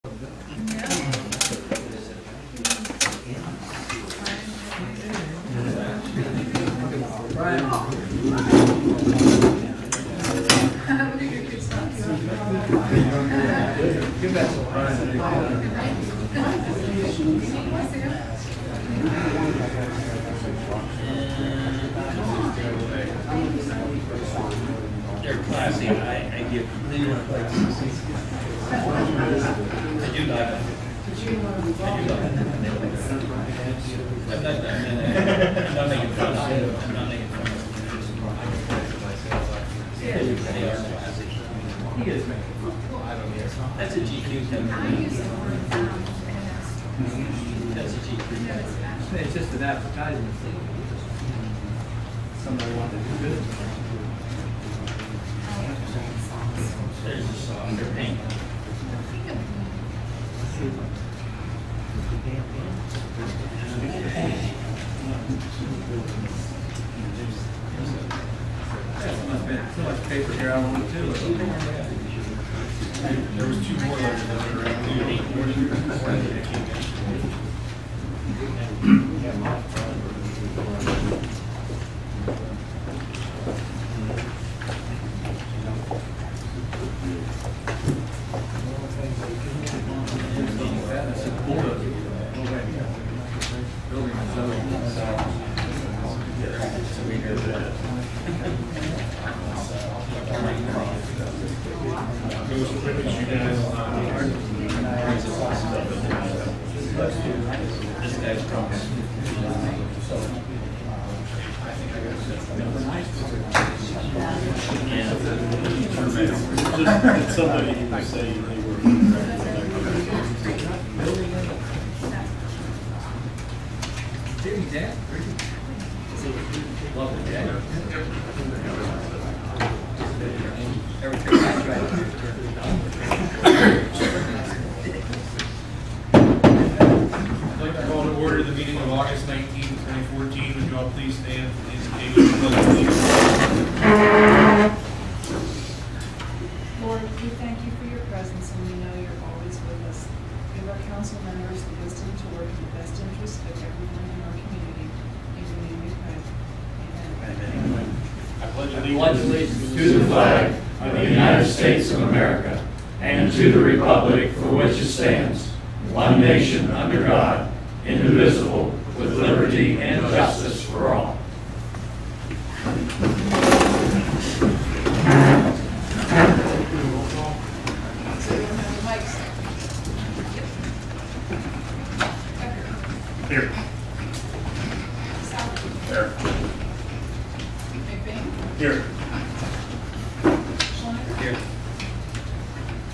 They're classy. I give completely places. I do love it. I do love it. I'm not making fun of it. I'm not making fun of it. They are classy. He is making fun. That's a GQ template. That's a GQ template. It's just an advertisement thing. Somebody wanted to do good. There's a softer paint. So much paper here, I want to do it. There was two more letters that were around This guy's drunk. Did somebody say they were? Jimmy, Dad? Love it, Dad. Everything that's right. I'd like to call to order the meeting of August 19, 2014. Would you all please stand for the invocation of the pledge of allegiance? Lord, we thank you for your presence, and we know you're always with us. Give our council members the wisdom to work in the best interest of everyone in our community. In your name we pray. Amen. I pledge allegiance to the flag of the United States of America and to the republic for which it stands, one nation under God, indivisible, with liberty and justice for all. Here. There. McBain? Here. Schlenker? Here.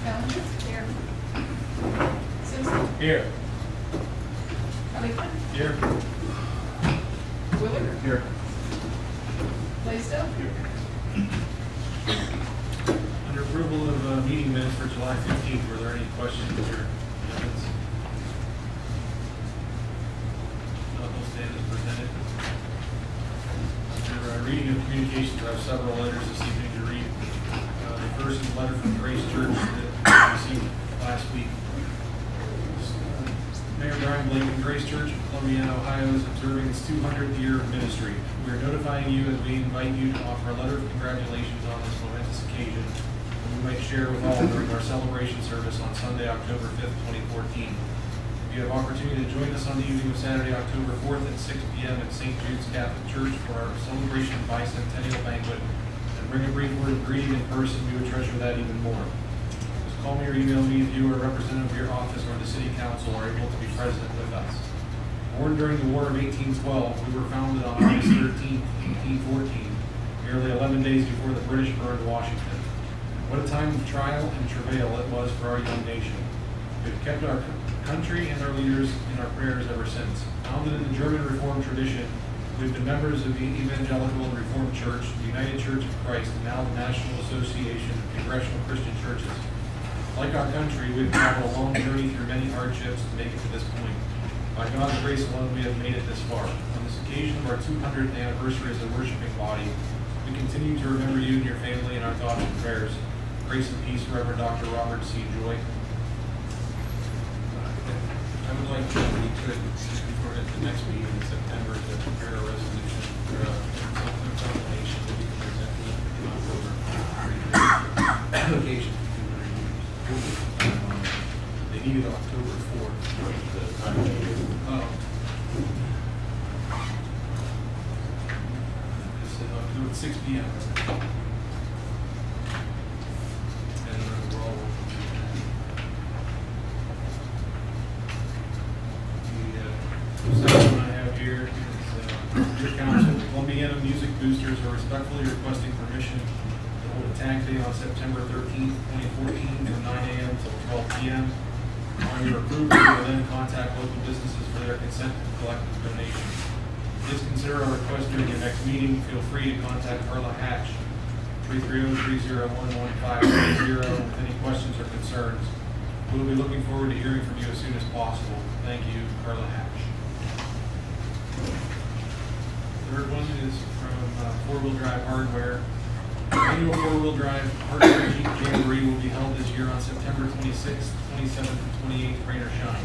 Bellinger? Here. Simpson? Here. Lakeman? Here. Willard? Here. Blaisdell? Under approval of meeting minutes for July 15th, were there any questions or amendments? Those stand as presented. Under reading of communications, I have several letters this evening to read. The first is a letter from Grace Church that we received last week. Mayor Brian Blake, Grace Church of Columbiana, Ohio, is observing its 200th year of ministry. We are notifying you as we invite you to offer a letter of congratulations on this momentous occasion, and we might share with all during our celebration service on Sunday, October 5th, 2014. If you have opportunity to join us on the evening of Saturday, October 4th at 6 p.m. at St. Jude's Catholic Church for our celebration bicentennial banquet, and bring a brief word of greeting in person, we would treasure that even more. Just call me or email me if you or a representative of your office or the city council are able to be present with us. Born during the War of 1812, we were founded on August 13, 1814, nearly 11 days before the British burned Washington. What a time of trial and travail it was for our young nation. We have kept our country and our leaders in our prayers ever since. Founded in the German Reformed tradition, we've been members of the Evangelical and Reformed Church, the United Church of Christ, and now the National Association of Congregational Christian Churches. Like our country, we've traveled a long journey through many hardships to make it to this point. By God's grace alone, we have made it this far. On this occasion of our 200th anniversary as a worshiping body, we continue to remember you and your family in our thoughts and prayers. Grace and peace, Reverend Dr. Robert C. Joy. like to, we could, before at the next meeting in September, to prepare a resolution or a combination that we can present in October. Application. They needed October 4th. Oh. It's October 6 p.m. And we're all working through that. The second one I have here is your council. Columbiana Music Boosters are respectfully requesting permission to hold a tag day on September 13th, 2014 from 9 a.m. till 12 p.m. On your approval, you will then contact local businesses for their consent to collect donations. Please consider our request during your next meeting. Feel free to contact Carla Hatch, 330-301-1530 with any questions or concerns. We will be looking forward to hearing from you as soon as possible. Thank you, Carla Hatch. Third one is from Four-Wheel Drive Hardware. The annual Four-Wheel Drive Hardware Jeep Jamboree will be held this year on September 26th, 27th, and 28th, rain or shine.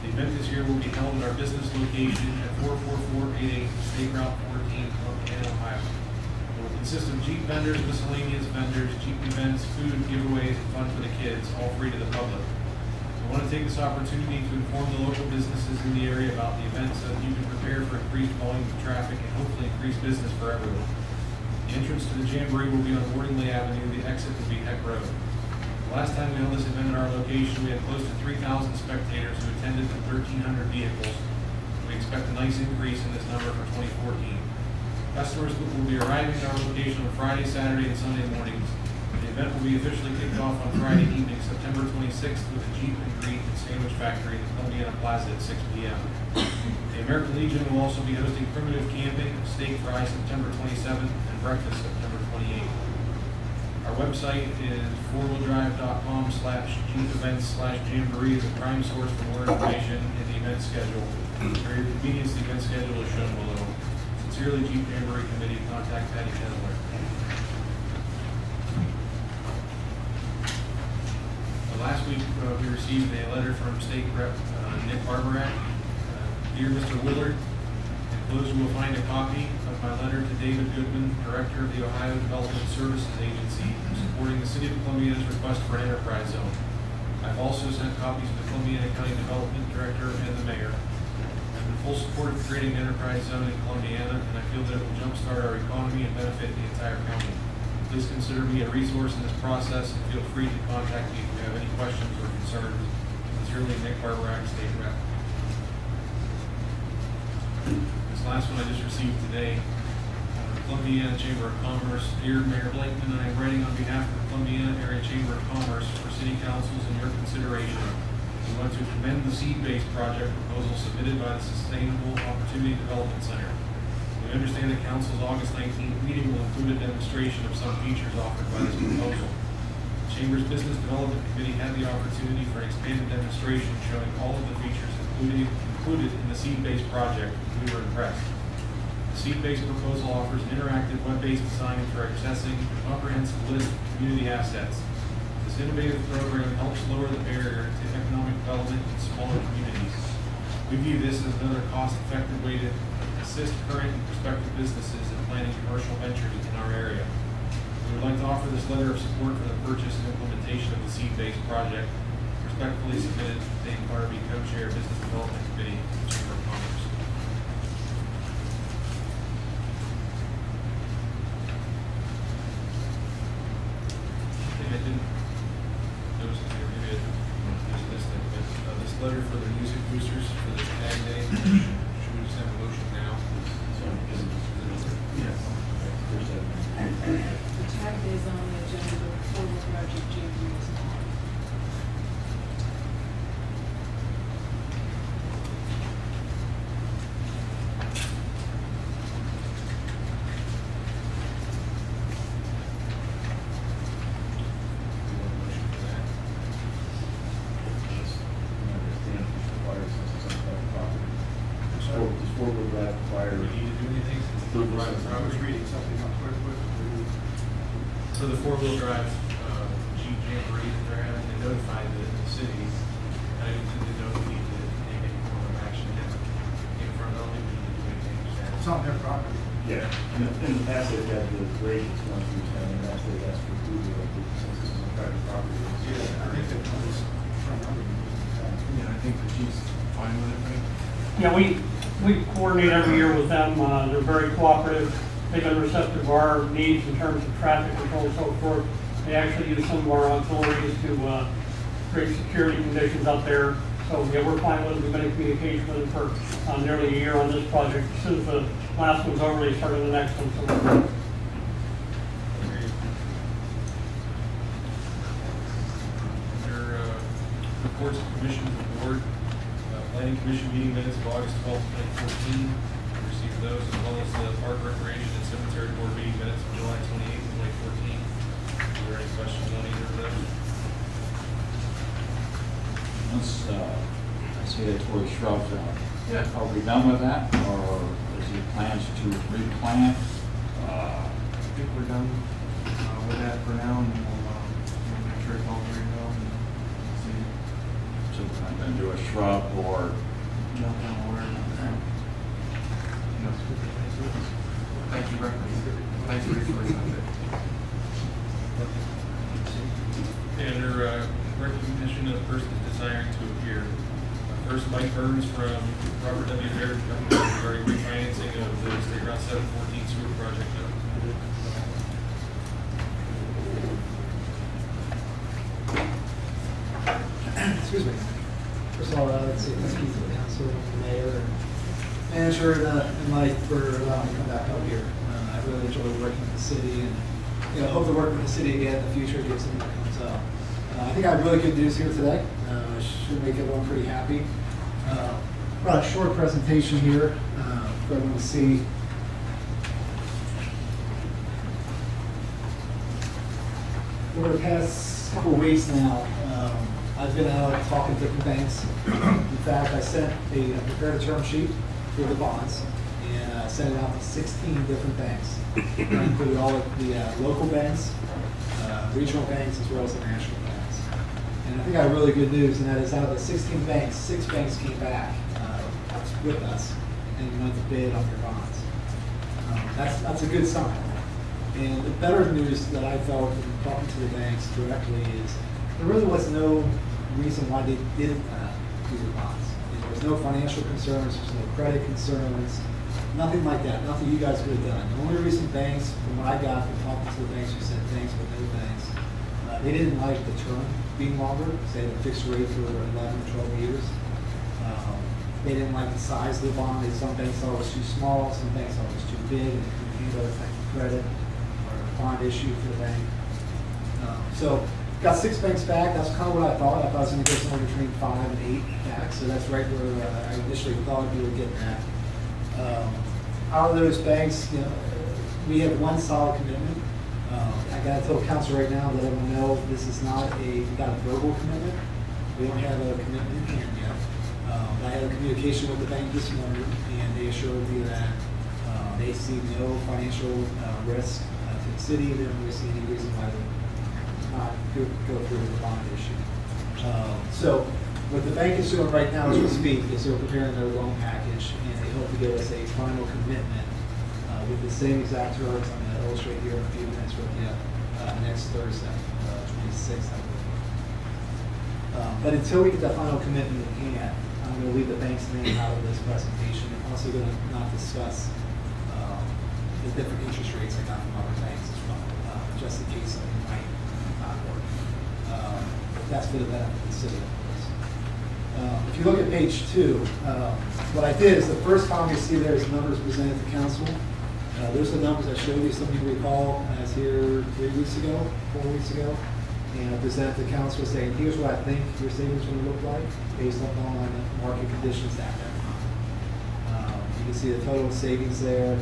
The event this year will be held at our business location at 44488 State Route 14, Columbiana, Ohio. It will consist of Jeep vendors, miscellaneous vendors, Jeep events, food, giveaways, and fun for the kids, all free to the public. I want to take this opportunity to inform the local businesses in the area about the event so that you can prepare for increased volume of traffic and hopefully increased business for everyone. The entrance to the Jamboree will be on Wardingley Avenue. The exit will be Heck Road. The last time we held this event at our location, we had close to 3,000 spectators who attended with 1,300 vehicles. We expect a nice increase in this number for 2014. Customers will be arriving at our location on Friday, Saturday, and Sunday mornings. The event will be officially kicked off on Friday evening, September 26th, with a Jeep and Greet and Sandwich Factory at the Columbiana Plaza at 6 p.m. The American Legion will also be hosting primitive camping, steak fry September 27th, and breakfast September 28th. Our website is fourwheelDrive.com/Jeep-events/Jamboree is a prime source for more information in the event schedule. For your convenience, the event schedule is shown below. Sincerely, Jeep Jamboree Committee. Contact Patty Kendler. Last week, we received a letter from State Rep Nick Barbarak. Dear Mr. Willard, enclosed you will find a copy of my letter to David Goodman, Director of the Ohio Development Services Agency, supporting the City of Columbiana's request for an enterprise zone. I've also sent copies to the Columbiana County Development Director and the Mayor. I'm in full support of creating an enterprise zone in Columbiana, and I feel that it will jumpstart our economy and benefit the entire county. Please consider me a resource in this process and feel free to contact me if you have any questions or concerns. Sincerely, Nick Barbarak, State Rep. This last one I just received today. Columbiana Chamber of Commerce. Dear Mayor Blakeman, I am writing on behalf of the Columbiana Area Chamber of Commerce for City Councils and your consideration. We want to commend the seed-based project proposal submitted by the Sustainable Opportunity Development Center. We understand that Council's August 19th meeting will include a demonstration of some features offered by this proposal. The Chamber's Business Development Committee had the opportunity for an expanded demonstration showing all of the features included in the seed-based project. We were impressed. The seed-based proposal offers an interactive web-based design for accessing a comprehensive list of community assets. This innovative program helps lower the barrier to economic development in smaller communities. We view this as another cost-effective way to assist current and prospective businesses in planning commercial ventures in our area. We would like to offer this letter of support for the purchase and implementation of the seed-based project. Respectfully submitted, Dave Harvey, Co-Chair, Business Development Committee, Chamber of Commerce. I didn't notice if maybe it was listed, but this letter for the music boosters for this tag day, should we just have a motion now? Yes. The tag day is on the agenda, but Four-Wheel Drive Jeep Jamboree is not. Four-wheel drive Do required. we need to do anything? I was reading something up quick. For the four-wheel drive Jeep Jamboree that they're having, they notified the city. I didn't know if we need to make any It's on their property. Yeah, in the past, they've had the grades run through town, and that's they've asked for approval of the census on private property. Yeah, I think that was from under. Yeah, I think that she's fine with it, right? Yeah, we coordinate every year with them. They're very cooperative. They've been receptive to our needs in terms of traffic control and so forth. They actually use some of our auxiliaries to create security conditions out there. So, yeah, we're fine with it. We've been in communication with them for nearly a year on this project. As soon as the last one's over, they started the next one. So, Under reports of commissions of the board, planning commission meeting minutes of August 12th, 2014. We received those, as well as the park recreation and cemetery board meeting minutes of July 28th, 2014. Are there any questions on either of those? Once, I see that Tory shrubs out. Yeah. Are we done with that, or is he plans to replant? I think we're done with that for now, and we'll make sure it's all very well and see. So I'm gonna do a shrub or, Jump down where. Thank you, thank you for under recognition of persons desiring to appear. First, Mike Burns from Robert W. Baird Company regarding refinancing of the State Route 714 sewer project. Excuse me. First of all, let's say thank you to the council, the mayor, and manager, and Mike for allowing me to come back up here. I really enjoy working with the city, and hope to work with the city again in the future to get something that comes up. I think I have really good news here today. Should make everyone pretty happy. Brought a short presentation here for everyone to see. Over the past couple of weeks now, I've been out talking to different banks. In fact, I prepared a term sheet for the bonds and sent it out to 16 different banks. That included all of the local banks, regional banks, as well as the national banks. And I think I have really good news, and that is out of the 16 banks, 6 banks came back with us and went to bid on their bonds. That's a good sign. And the better news that I felt in talking to the banks directly is there really was no reason why they didn't do the bonds. There was no financial concerns, there was no credit concerns, nothing like that, nothing you guys could have done. The only reason banks, from what I got from talking to the banks who said banks but no banks, they didn't like the term being longer, say the fixed rate for 11 or 12 years. They didn't like the size of the bond. Some banks thought it was too small, some banks thought it was too big, and it couldn't handle the type of credit or bond issue for the bank. So got 6 banks back. That's kind of what I thought. I thought it was going to go somewhere between 5 and 8 back. So that's right where I initially thought we would get that. Out of those banks, we have one solid commitment. I got to tell council right now, let everyone know this is not we got a verbal commitment. We don't have a commitment in hand yet. I had a communication with the bank this morning, and they assured me that they see no financial risk to the city. They don't really see any reason why they not go through with the bond issue. So what the bank is doing right now as we speak is they're preparing their loan package, and they hope to give us a final commitment with the same exact terms. I'm going to illustrate here in a few minutes with you next Thursday, 26th, I believe. But until we get that final commitment in hand, I'm going to leave the bank's name out of this presentation. I'm also going to not discuss the different interest rates I got from other banks as well, just in case something might not work. That's for the benefit of the city, of course. If you look at page 2, what I did is the first column you see there is numbers presented to council. Those are the numbers I showed you. Some people recall I was here 3 weeks ago, 4 weeks ago, and I presented to council saying, here's what I think your savings are going to look like based upon market conditions at that time. You can see the total savings there,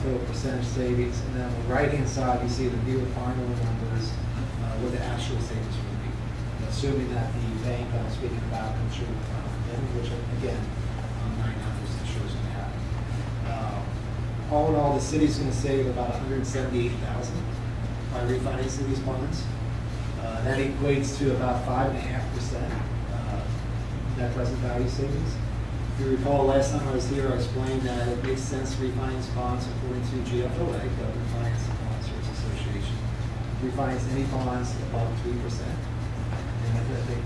total percentage savings, and then on the right-hand side, you see the near final numbers, what the actual savings would be, assuming that the bank that I'm speaking about comes through with final commitment, which again, 99% sure is going to happen. All in all, the city's going to save about $178,000 by refinancing these bonds. That equates to about 5.5% net present value savings. If you recall, last time I was here, I explained that it makes sense to refinance bonds according to GFOA, Government Finance and Officers Association. Refinance any bonds above 3%. And I think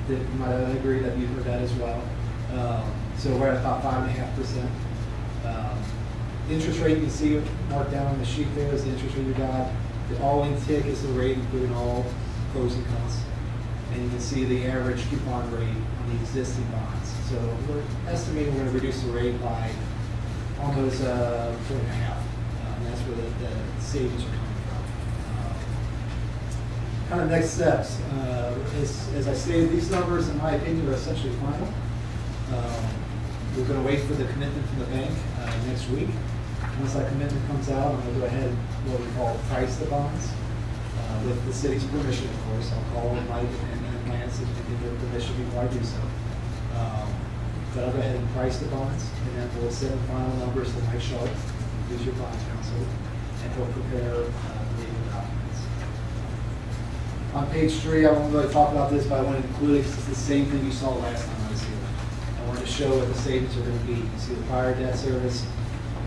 that you might agree that you've heard that as well. So we're at about 5.5%. Interest rate, you can see it marked down on the sheet there is the interest rate you got. The all-in TIC is the rate including all closing costs. And you can see the average coupon rate on the existing bonds. So we're estimating we're going to reduce the rate by almost 4.5. And that's where the savings are coming from. Kind of next steps. As I stated, these numbers, in my opinion, are essentially final. We're going to wait for the commitment from the bank next week. Once that commitment comes out, I'm going to go ahead and what we call price the bonds. With the city's permission, of course. I'll call Mike and Lance and get their permission before I do so. But I'll go ahead and price the bonds, and then we'll send the final numbers to Mike Sharp, who's your bond counsel, and he'll prepare the legal documents. On page 3, I won't really talk about this, but I want to include it because it's the same thing you saw last time I was here. I want to show what the savings are going to be. You see the prior debt service,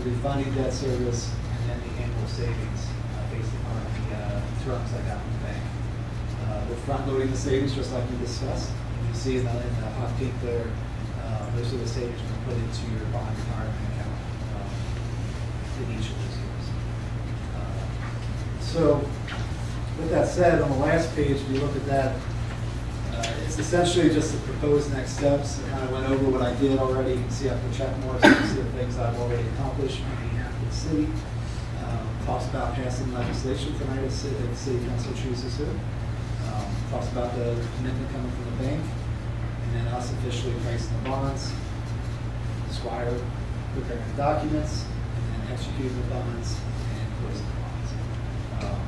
the refunding debt service, and then the annual savings based upon the terms I got from the bank. We're front loading the savings just like we discussed. And you see in the hot pink there, those are the savings we're going to put into your bond retirement account in each of those years. So with that said, on the last page, if you look at that, it's essentially just the proposed next steps. I kind of went over what I did already. You can see I put check marks. You can see the things I've already accomplished on behalf of the city. Talks about passing legislation tonight if the city council chooses to. Talks about the commitment coming from the bank, and then us officially pricing the bonds, Squire preparing the documents, and then executing the bonds and closing the bonds.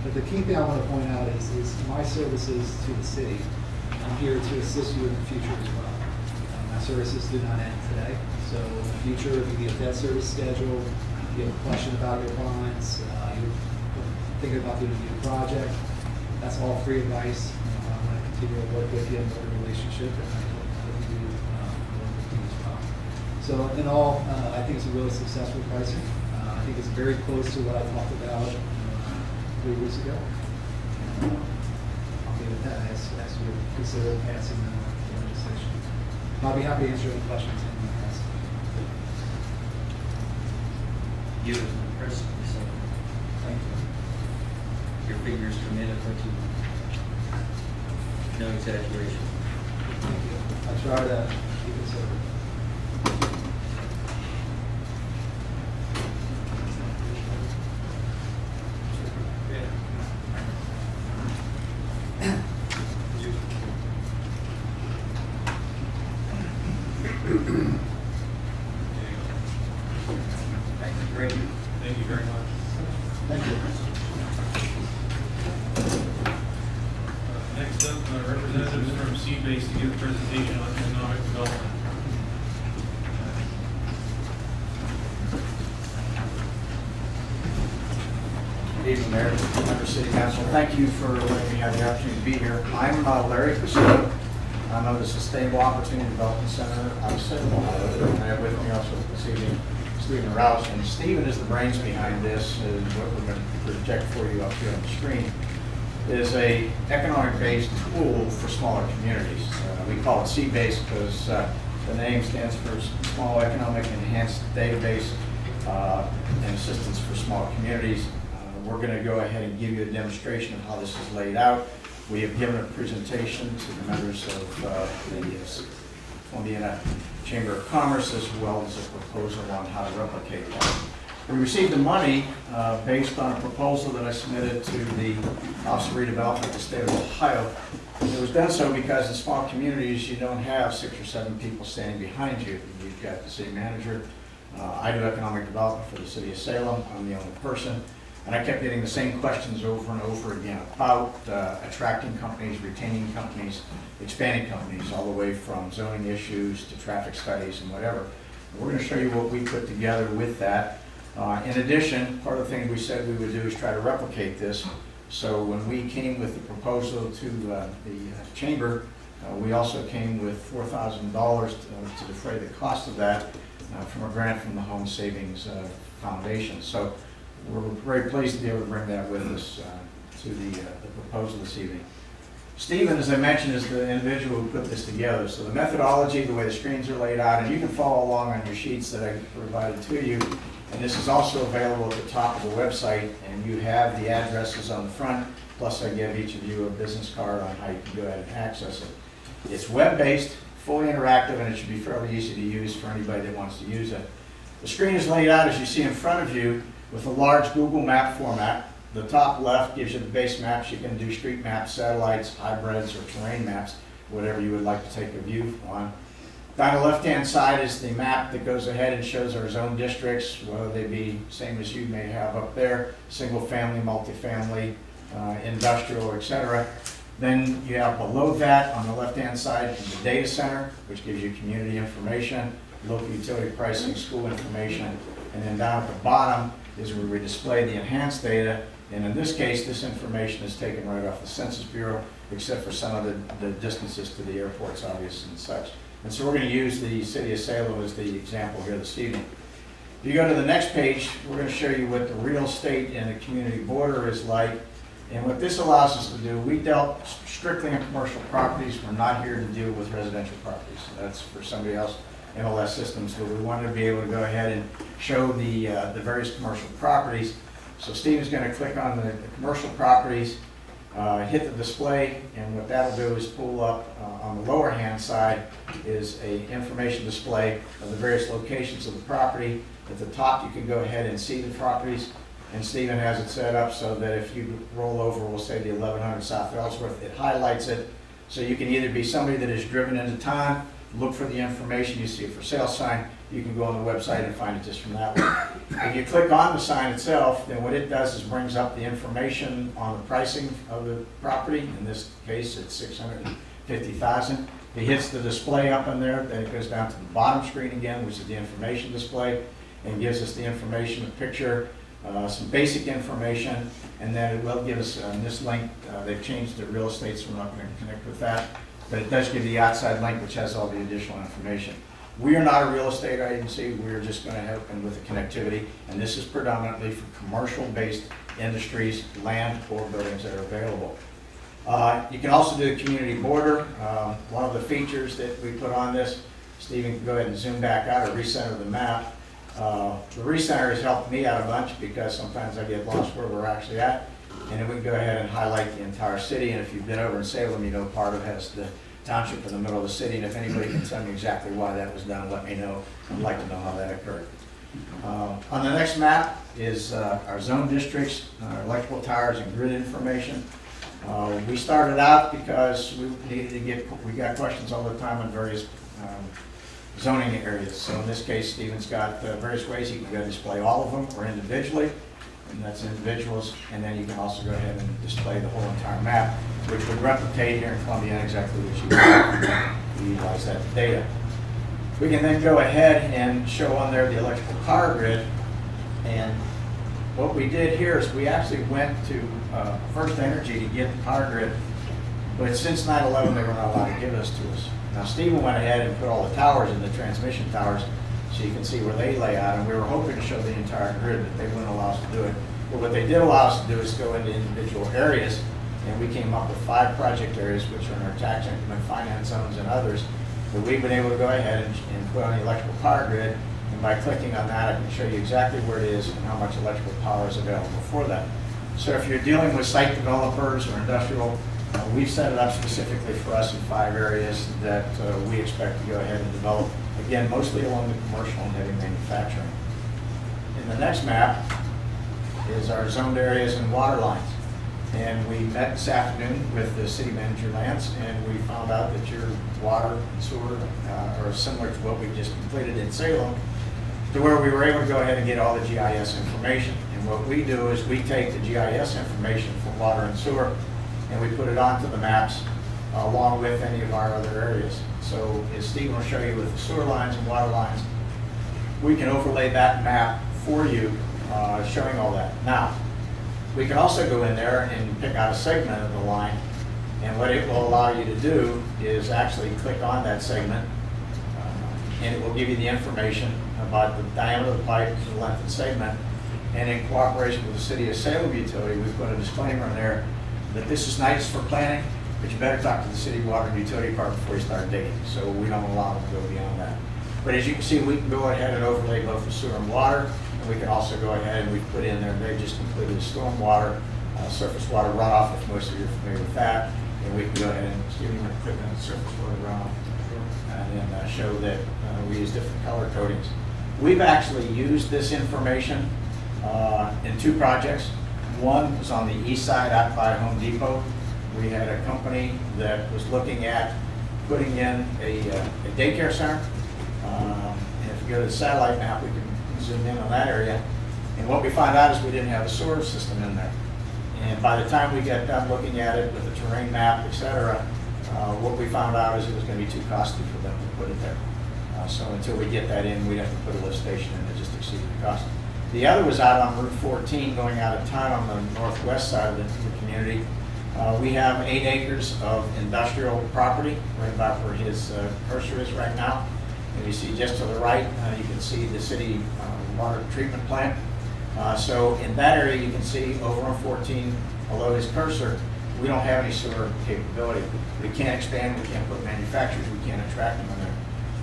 But the key thing I want to point out is my services to the city. I'm here to assist you in the future as well. My services do not end today. So in the future, if you get a debt service schedule, you have a question about your bonds, you're thinking about doing a new project, that's all free advice. I want to continue to work with you and build a relationship, and I hope you work with you as well. So in all, I think it's a really successful pricing. I think it's very close to what I talked about 3 weeks ago. I'll leave it at that as you consider passing the legislation. I'll be happy to answer any questions anyone has. You as my president, so Thank you. your figures committed what you want. No exaggeration. Thank you. I try to be conservative. Great. Thank you very much. Thank you. Next up, representatives from Seabase to give a presentation on economic development. Good evening, Mayor, members of City Council. Thank you for letting me have the opportunity to be here. I'm Larry Castillo. I'm of the Sustainable Opportunity Development Center out of Salem, Ohio. And I have with me also this evening Stephen Rouse. And Stephen is the brains behind this, and what we're going to project for you up here on the screen is a economic-based tool for smaller communities. We call it Seabase because the name stands for Small Economic Enhanced Database and Assistance for Small Communities. We're going to go ahead and give you a demonstration of how this is laid out. We have given a presentation to the members of the Columbiana Chamber of Commerce, as well as a proposal on how to replicate that. We received the money based on a proposal that I submitted to the Office of Redevelopment of the State of Ohio. And it was done so because in small communities, you don't have 6 or 7 people standing behind you. You've got the city manager. I do economic development for the city of Salem. I'm the only person. And I kept getting the same questions over and over again about attracting companies, retaining companies, expanding companies, all the way from zoning issues to traffic studies and whatever. And we're going to show you what we put together with that. In addition, part of the thing we said we would do is try to replicate this. So when we came with the proposal to the chamber, We also came with $4,000 to defray the cost of that from a grant from the Home Savings Foundation. So we're very pleased to be able to bring that with us to the proposal this evening. Stephen, as I mentioned, is the individual who put this together. So the methodology, the way the screens are laid out, and you can follow along on your sheets that I provided to you. And this is also available at the top of the website, and you have the addresses on the front, plus I give each of you a business card on how you can go ahead and access it. It's web-based, fully interactive, and it should be fairly easy to use for anybody that wants to use it. The screen is laid out, as you see in front of you, with a large Google map format. The top left gives you the base maps. You can do street maps, satellites, hybrids, or terrain maps, whatever you would like to take a view on. Down the left-hand side is the map that goes ahead and shows our zone districts, whether they be same as you may have up there, single-family, multifamily, industrial, etc. Then you have below that on the left-hand side the data center, which gives you community information, local utility pricing, school information, and then down at the bottom is where we display the enhanced data. And in this case, this information is taken right off the Census Bureau, except for some of the distances to the airports, obviously, and such. And so we're going to use the city of Salem as the example here this evening. If you go to the next page, we're going to show you what the real estate and the community border is like. And what this allows us to do, we dealt strictly in commercial properties. We're not here to deal with residential properties. That's for somebody else, MLS systems. But we wanted to be able to go ahead and show the various commercial properties. So Steve's going to click on the commercial properties, hit the display, and what that'll do is pull up on the lower hand side is a information display of the various locations of the property. At the top, you can go ahead and see the properties. And Stephen has it set up so that if you roll over, we'll say the 1100 South Ellsworth, it highlights it. So you can either be somebody that is driven into town, look for the information, you see a for sale sign, you can go on the website and find it just from that way. If you click on the sign itself, then what it does is brings up the information on the pricing of the property. In this case, it's $650,000. It hits the display up in there, then it goes down to the bottom screen again, which is the information display, and gives us the information, a picture, some basic information, and then it will give us this link. They've changed the real estate, so we're not going to connect with that, but it does give the outside link, which has all the additional information. We are not a real estate agency. We're just going to help them with the connectivity, and this is predominantly for commercial-based industries, land, or buildings that are available. You can also do a community border. One of the features that we put on this, Stephen can go ahead and zoom back out or recenter the map. The recenter has helped me out a bunch because sometimes I get lost where we're actually at. And then we can go ahead and highlight the entire city. And if you've been over in Salem, you know part of it has the township in the middle of the city. And if anybody can tell me exactly why that was done, let me know. I'd like to know how that occurred. On the next map is our zone districts, our electrical towers, and grid information. We started out because we needed to we got questions all the time on various zoning areas. So in this case, Stephen's got various ways he can go display all of them or individually, and that's individuals. And then you can also go ahead and display the whole entire map, which would replicate here in Columbiana exactly what you want. We utilize that data. We can then go ahead and show on there the electrical power grid. And what we did here is we actually went to First Energy to get the power grid, but since 9/11 they were not allowed to give this to us. Now Stephen went ahead and put all the towers in the transmission towers so you can see where they lay out, and we were hoping to show the entire grid, but they wouldn't allow us to do it. But what they did allow us to do is go into individual areas, and we came up with 5 project areas, which are in our tax increment finance zones and others, that we've been able to go ahead and put on the electrical power grid. And by clicking on that, I can show you exactly where it is and how much electrical power is available for that. So if you're dealing with site developers or industrial, we've set it up specifically for us in 5 areas that we expect to go ahead and develop, again, mostly along the commercial and heavy manufacturing. In the next map is our zoned areas and water lines. And we met this afternoon with the city manager, Lance, and we found out that your water and sewer are similar to what we just completed in Salem, to where we were able to go ahead and get all the GIS information. And what we do is we take the GIS information for water and sewer, and we put it onto the maps along with any of our other areas. So as Steve will show you with the sewer lines and water lines, we can overlay that map for you, showing all that. Now, we can also go in there and pick out a segment of the line And what it will allow you to do is actually click on that segment, and it will give you the information about the diameter of the pipe, the length of the segment. And in cooperation with the City of Salem Utility, we put a disclaimer in there that this is nice for planning, but you better talk to the City Water and Utility Department before you start digging. So we don't allow them to go beyond that. But as you can see, we can go ahead and overlay both the sewer and water, and we can also go ahead and we've put in there, they've just completed the storm water, surface water runoff, if most of you are familiar with that. And we can go ahead and give you a quick on the surface water runoff, and then show that we use different color codings. We've actually used this information in two projects. One was on the east side out by Home Depot. We had a company that was looking at putting in a daycare center. And if you go to the satellite map, we can zoom in on that area. And what we found out is we didn't have a sewer system in there. And by the time we got done looking at it with the terrain map, et cetera, what we found out is it was going to be too costly for them to put it there. So until we get that in, we'd have to put a lift station in that just exceeded the cost. The other was out on Route 14 going out of town on the northwest side of the community. We have 8 acres of industrial property right about where his cursor is right now. And you see just to the right, you can see the city water treatment plant. So in that area, you can see over on 14, below his cursor, we don't have any sewer capability. We can't expand, we can't put manufacturers, we can't attract them in there.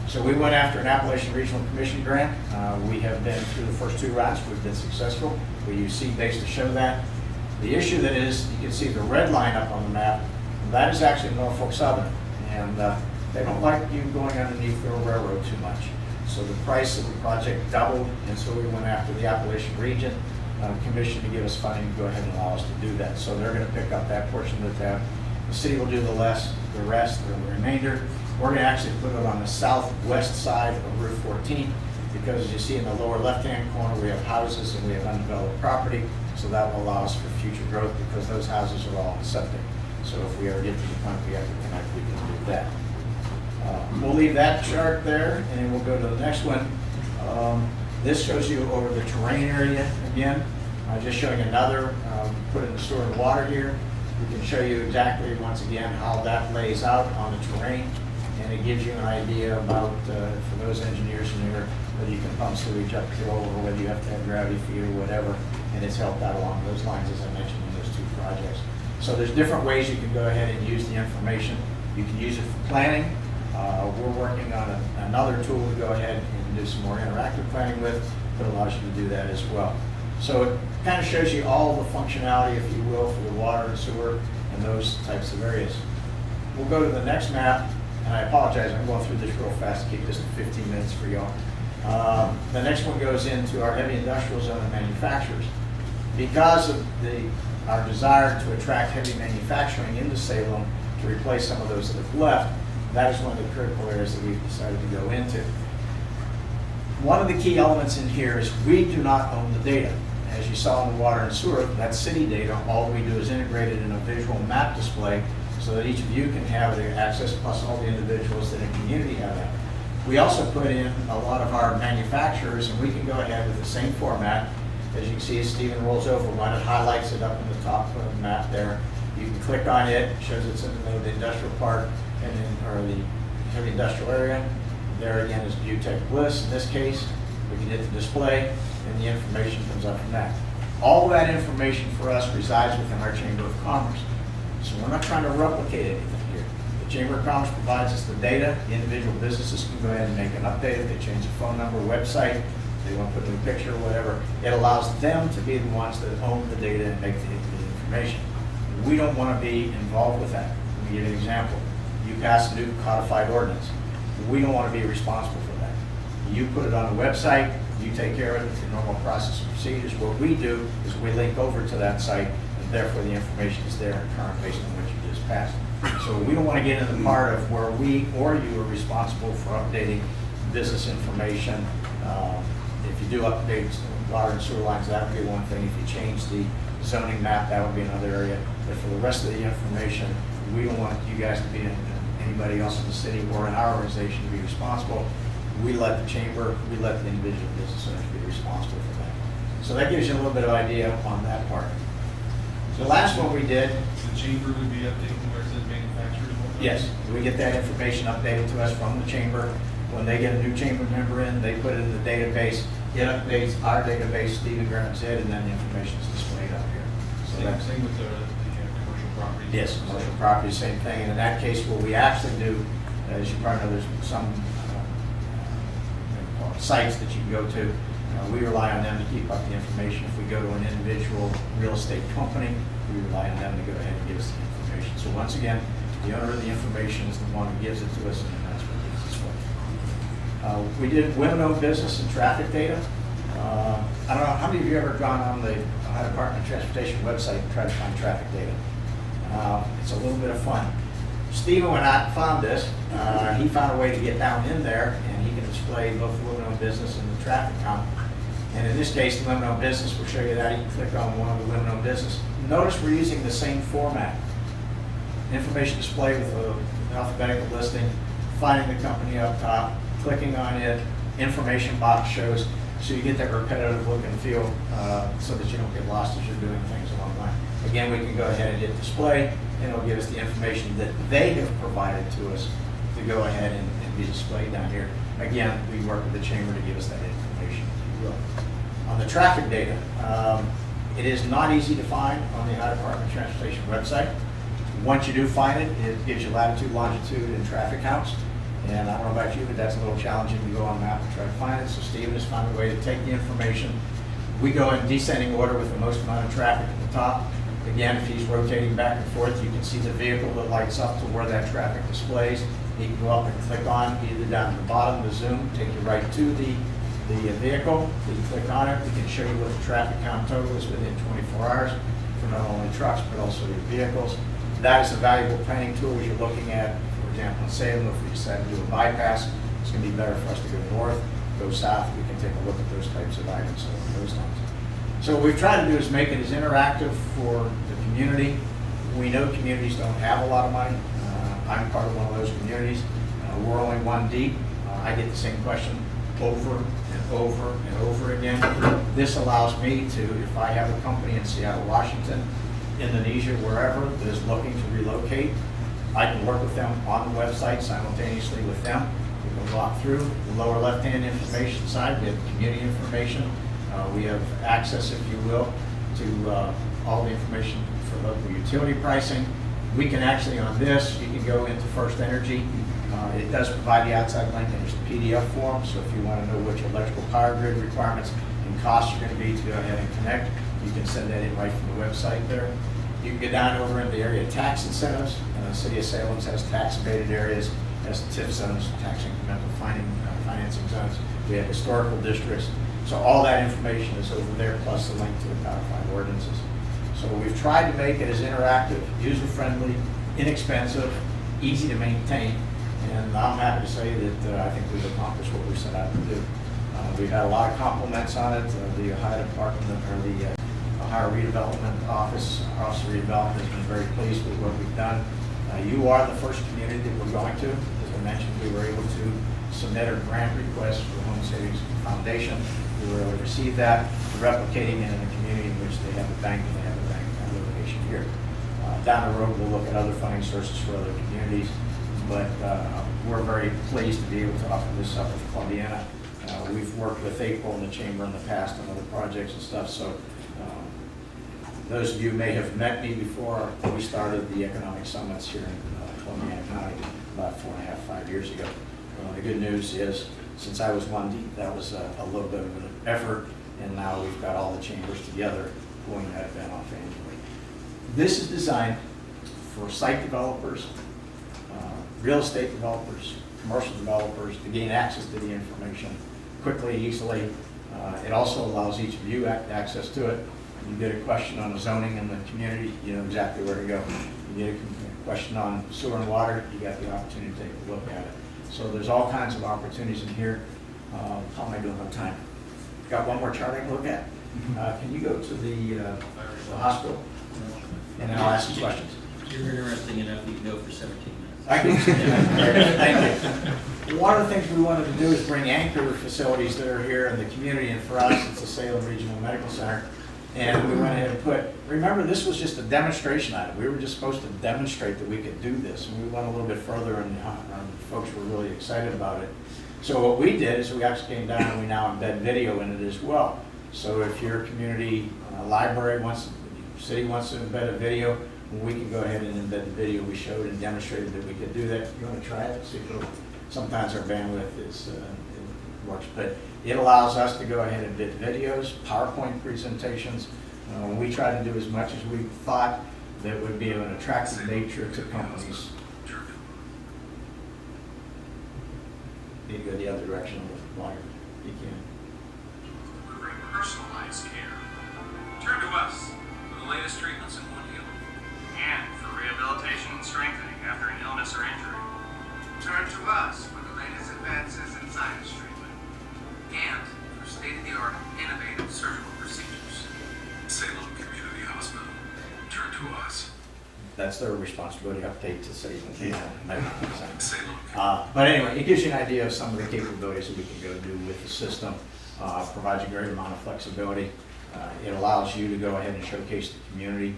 So we went after an Appalachian Regional Commission grant. We have been through the first 2 rounds, we've been successful. We use seed base to show that. The issue that is, you can see the red line up on the map, that is actually Norfolk Southern. And they don't like you going underneath the railroad too much. So the price of the project doubled, and so we went after the Appalachian Region Commission to give us funding to go ahead and allow us to do that. So they're going to pick up that portion of the tab. The city will do the rest, the remainder. We're going to actually put it on the southwest side of Route 14, because as you see in the lower left-hand corner, we have houses and we have undeveloped property. So that will allow us for future growth, because those houses are all septic. So if we ever get to the point we have to connect, we can do that. We'll leave that chart there, and then we'll go to the next one. This shows you over the terrain area again. Just showing another, put in the sewer and water here. We can show you exactly, once again, how that lays out on the terrain. And it gives you an idea about, for those engineers in here, whether you can pump sewage uphill or whether you have to have gravity feed or whatever. And it's helped out along those lines, as I mentioned, in those 2 projects. So there's different ways you can go ahead and use the information. You can use it for planning. We're working on another tool to go ahead and do some more interactive planning with that allows you to do that as well. So it kind of shows you all the functionality, if you will, for the water and sewer and those types of areas. We'll go to the next map, and I apologize, I'm going through this real fast to keep this to 15 minutes for y'all. The next one goes into our heavy industrial zone and manufacturers. Because of our desire to attract heavy manufacturing into Salem to replace some of those that have left, that is one of the critical areas that we've decided to go into. One of the key elements in here is we do not own the data. As you saw in the water and sewer, that's city data. All we do is integrate it in a visual map display so that each of you can have the access, plus all the individuals that in the community have that. We also put in a lot of our manufacturers, and we can go ahead with the same format. As you can see, Stephen rolls over one, it highlights it up in the top of the map there. You can click on it, shows it's in the industrial part, and then, or the heavy industrial area. There again is Butech Bliss in this case. We can hit the display, and the information comes up from that. All that information for us resides within our Chamber of Commerce. So we're not trying to replicate anything here. The Chamber of Commerce provides us the data. The individual businesses can go ahead and make an update. If they change the phone number, website, they want to put a new picture or whatever. It allows them to be the ones that own the data and make the information. We don't want to be involved with that. Let me give you an example. You pass a new codified ordinance. We don't want to be responsible for that. You put it on the website, you take care of it with the normal process and procedures. What we do is we link over to that site, and therefore the information is there and current based on what you just passed. So we don't want to get into the part of where we or you are responsible for updating business information. If you do update water and sewer lines, that would be one thing. If you change the zoning map, that would be another area. But for the rest of the information, we don't want you guys to be anybody else in the city or in our organization to be responsible. We let the chamber, we let the individual business owners be responsible for that. So that gives you a little bit of idea on that part. The last one we did. The chamber would be updating where it says Yes, we get that information updated to us from the chamber. When they get a new chamber member in, they put it in the database. It updates our database, Stephen grabs it, and then the information is displayed up here. So that's, Same with the commercial properties. yes, commercial property, same thing. And in that case, what we actually do, as you probably know, there's some sites that you can go to. We rely on them to keep up the information. If we go to an individual real estate company, we rely on them to go ahead and give us the information. So once again, the owner of the information is the one who gives it to us, and that's what gives us what. We did women-owned business and traffic data. I don't know, how many of you ever gone on the Ohio Department of Transportation website and tried to find traffic data? It's a little bit of fun. Stephen went out and found this. He found a way to get down in there, and he can display both the women-owned business and the traffic count. And in this case, the women-owned business, we'll show you that. You can click on one of the women-owned business. Notice we're using the same format. Information display with an alphabetical listing, finding the company up top, clicking on it, information box shows, so you get that repetitive look and feel so that you don't get lost as you're doing things along the line. Again, we can go ahead and hit display, and it'll give us the information that they have provided to us to go ahead and be displayed down here. Again, we work with the chamber to give us that information, if you will. On the traffic data, it is not easy to find on the Ohio Department of Transportation website. Once you do find it, it gives you latitude, longitude, and traffic counts. And I don't know about you, but that's a little challenging to go on the map and try to find it. So Stephen has found a way to take the information. We go in descending order with the most amount of traffic at the top. Again, if he's rotating back and forth, you can see the vehicle that lights up to where that traffic displays. You can go up and click on either down at the bottom, the zoom, take you right to the vehicle. You can click on it. We can show you what the traffic count total is within 24 hours for not only trucks, but also your vehicles. That is a valuable planning tool as you're looking at, for example, in Salem, if we decide to do a bypass, it's going to be better for us to go north, go south. We can take a look at those types of items along those lines. So what we've tried to do is make it as interactive for the community. We know communities don't have a lot of money. I'm part of one of those communities. We're only one deep. I get the same question over and over and over again. This allows me to, if I have a company in Seattle, Washington, Indonesia, wherever, that is looking to relocate, I can work with them on the website simultaneously with them. We can walk through the lower left-hand information side. We have community information. We have access, if you will, to all the information for local utility pricing. We can actually, on this, you can go into First Energy. It does provide the outside link, and there's a PDF form, so if you want to know what your electrical power grid requirements and costs are going to be to go ahead and connect, you can send that in right from the website there. You can get down over into the area of tax incentives. City of Salem has tax abated areas, has TIF zones, tax incremental financing zones. We have historical districts. So all that information is over there, plus the link to the codified ordinances. So we've tried to make it as interactive, user-friendly, inexpensive, easy to maintain. And I'm happy to say that I think we've accomplished what we set out to do. We've had a lot of compliments on it. The Ohio Department, or the Ohio Redevelopment Office of Redevelopment has been very pleased with what we've done. You are the first community that we're going to. As I mentioned, we were able to submit a grant request for the Home Savings Foundation. We were able to receive that, replicating it in a community in which they have a bank, and they have a bank location here. Down the road, we'll look at other funding sources for other communities, but we're very pleased to be able to offer this up with Columbiana. We've worked with April and the Chamber in the past on other projects and stuff, so those of you may have met me before we started the economic summits here in Columbiana County about 4.5, 5 years ago. The good news is, since I was one deep, that was a little bit of an effort, and now we've got all the chambers together pulling that event off annually. This is designed for site developers, real estate developers, commercial developers to gain access to the information quickly, easily. It also allows each of you access to it. You get a question on the zoning in the community, you know exactly where to go. You get a question on sewer and water, you got the opportunity to take a look at it. So there's all kinds of opportunities in here. How am I doing on time? Got one more chart I can look at? Can you go to the hospital? And then I'll ask you questions. You're interesting enough, you can go for 17 minutes. I can. Thank you. One of the things we wanted to do is bring anchor facilities that are here in the community, and for us, it's the Salem Regional Medical Center. And we went ahead and put, remember, this was just a demonstration item. We were just supposed to demonstrate that we could do this. And we went a little bit further, and folks were really excited about it. So what we did is we actually came down and we now embed video in it as well. So if your community library wants, city wants to embed a video, we can go ahead and embed the video we showed and demonstrated that we could do that. You want to try it? See if it'll, sometimes our bandwidth is, it works, but it allows us to go ahead and embed videos, PowerPoint presentations. We try to do as much as we thought that would be of an attractive nature to companies. You can go the other direction of the wire. You can. Delivering personalized care. Turn to us for the latest treatments in wound healing and for rehabilitation and strengthening after an illness or injury. Turn to us for the latest advances in sinus treatment and for state-of-the-art innovative surgical procedures. Salem Community Hospital. Turn to us. That's their responsibility, update to Salem. Salem. But anyway, it gives you an idea of some of the capabilities that we can go do with the system. Provides a great amount of flexibility. It allows you to go ahead and showcase the community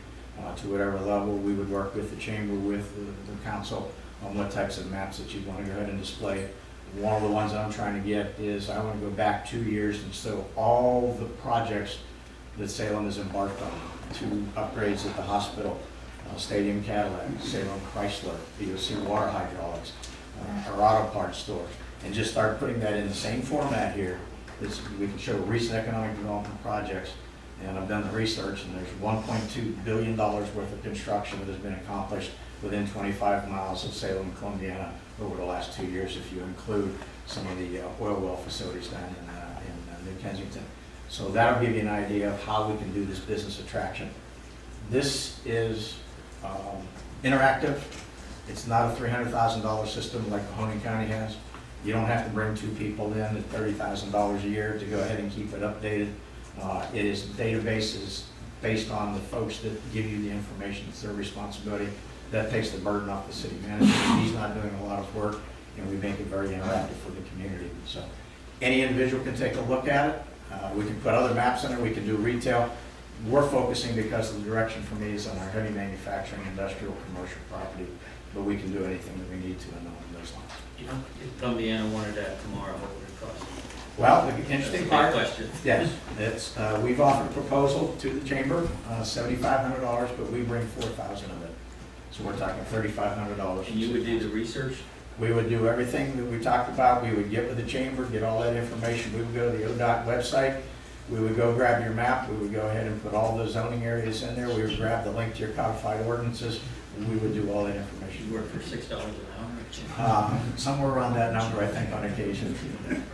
to whatever level. We would work with the chamber, with the council on what types of maps that you want to go ahead and display. One of the ones that I'm trying to get is I want to go back 2 years and show all the projects that Salem has embarked on. 2 upgrades at the hospital, Stadium Cadillac, Salem Chrysler, VOC Water Hydraulics, our auto parts store, and just start putting that in the same format here. We can show recent economic development projects, and I've done the research, and there's $1.2 billion worth of construction that has been accomplished within 25 miles of Salem, Columbiana over the last 2 years, if you include some of the oil well facilities down in New Kensington. So that'll give you an idea of how we can do this business attraction. This is interactive. It's not a $300,000 system like Mahoning County has. You don't have to bring 2 people in at $30,000 a year to go ahead and keep it updated. It is databases based on the folks that give you the information. It's their responsibility. That takes the burden off the city manager. He's not doing a lot of work, and we make it very interactive for the community. So any individual can take a look at it. We can put other maps in it. We can do retail. We're focusing, because the direction for me is on our heavy manufacturing, industrial, commercial property, but we can do anything that we need to in those lines. You know, if Columbiana wanted that tomorrow, what would it cost? Well, the interesting part, Question. yes, it's, we've offered a proposal to the chamber, $7,500, but we bring 4,000 of it. So we're talking $3,500. And you would do the research? We would do everything that we talked about. We would get with the chamber, get all that information. We would go to the ODOT website. We would go grab your map. We would go ahead and put all the zoning areas in there. We would grab the link to your codified ordinances, and we would do all that information. You work for $6 an hour? Somewhere around that number, I think, on occasion.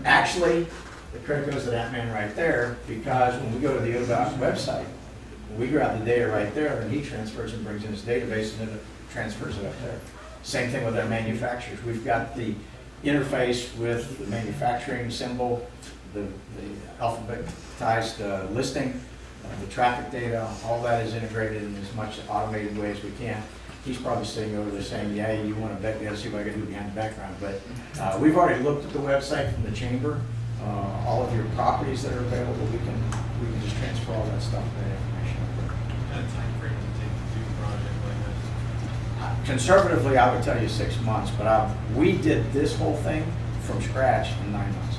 Actually, the credit goes to that man right there, because when we go to the ODOT website, we grab the data right there, and he transfers and brings in his database, and then it transfers it up there. Same thing with our manufacturers. We've got the interface with the manufacturing symbol, the alphabetized listing, the traffic data, all that is integrated in as much automated way as we can. He's probably sitting over there saying, yeah, you want to bet, you got to see what I can do behind the background. But we've already looked at the website from the chamber, all of your properties that are available. We can just transfer all that stuff, that information. What kind of time frame would it take to do a project like this? Conservatively, I would tell you 6 months, but we did this whole thing from scratch in 9 months.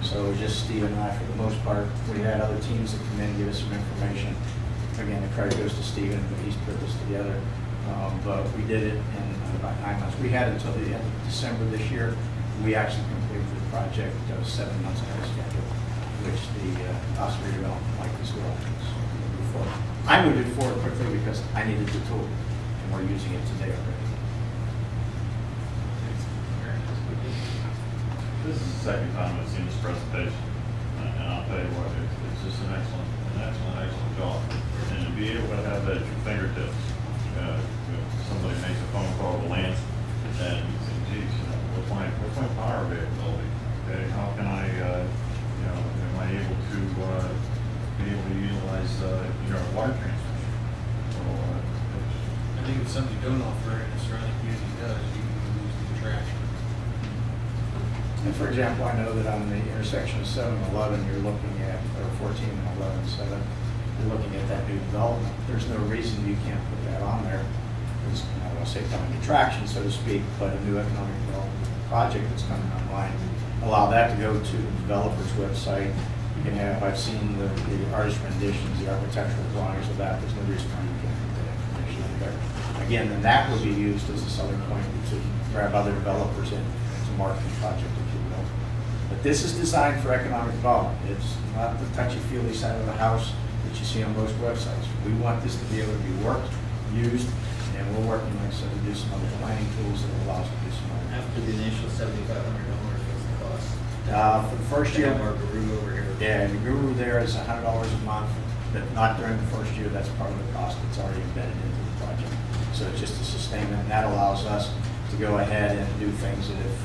So it was just Steve and I for the most part. We had other teams that come in and give us some information. Again, the credit goes to Steven, but he's put this together. But we did it in about 9 months. We had until the end of December this year. We actually completed the project 7 months ahead of schedule, which the cost of redevelopment like as well. So I moved it forward quickly because I needed the tool, and we're using it today already. This is the second time I've seen this presentation, and I'll tell you what, it's just an excellent job. And to be able to have that at your fingertips, if somebody makes a phone call to Lance, and you think, geez, what's my power availability? Okay, how can I, am I able to utilize, water transmission? So, I think if something you don't offer and the surrounding community does, you can lose the attraction. And for example, I know that on the intersection of 7 and 11, you're looking at, or 14 and 11, 7, you're looking at that new development. There's no reason you can't put that on there. It's, I don't want to say coming attraction, so to speak, but a new economic development project that's coming online. Allow that to go to the developer's website. You can have, I've seen the artist renditions, the architectural drawings of that. There's no reason why you can't put that information in there. Again, then that will be used as a selling point to grab other developers in. It's a marketing project, if you will. But this is designed for economic development. It's not the touchy-feely side of the house that you see on most websites. We want this to be able to be worked, used, and we're working, like I said, to do some other planning tools that will allow us to do some other. After the initial $7,500, what's the cost? For the first year, Our guru over here. yeah, the guru there is $100 a month, but not during the first year. That's part of the cost. It's already embedded into the project. So it's just to sustain it, and that allows us to go ahead and do things that if,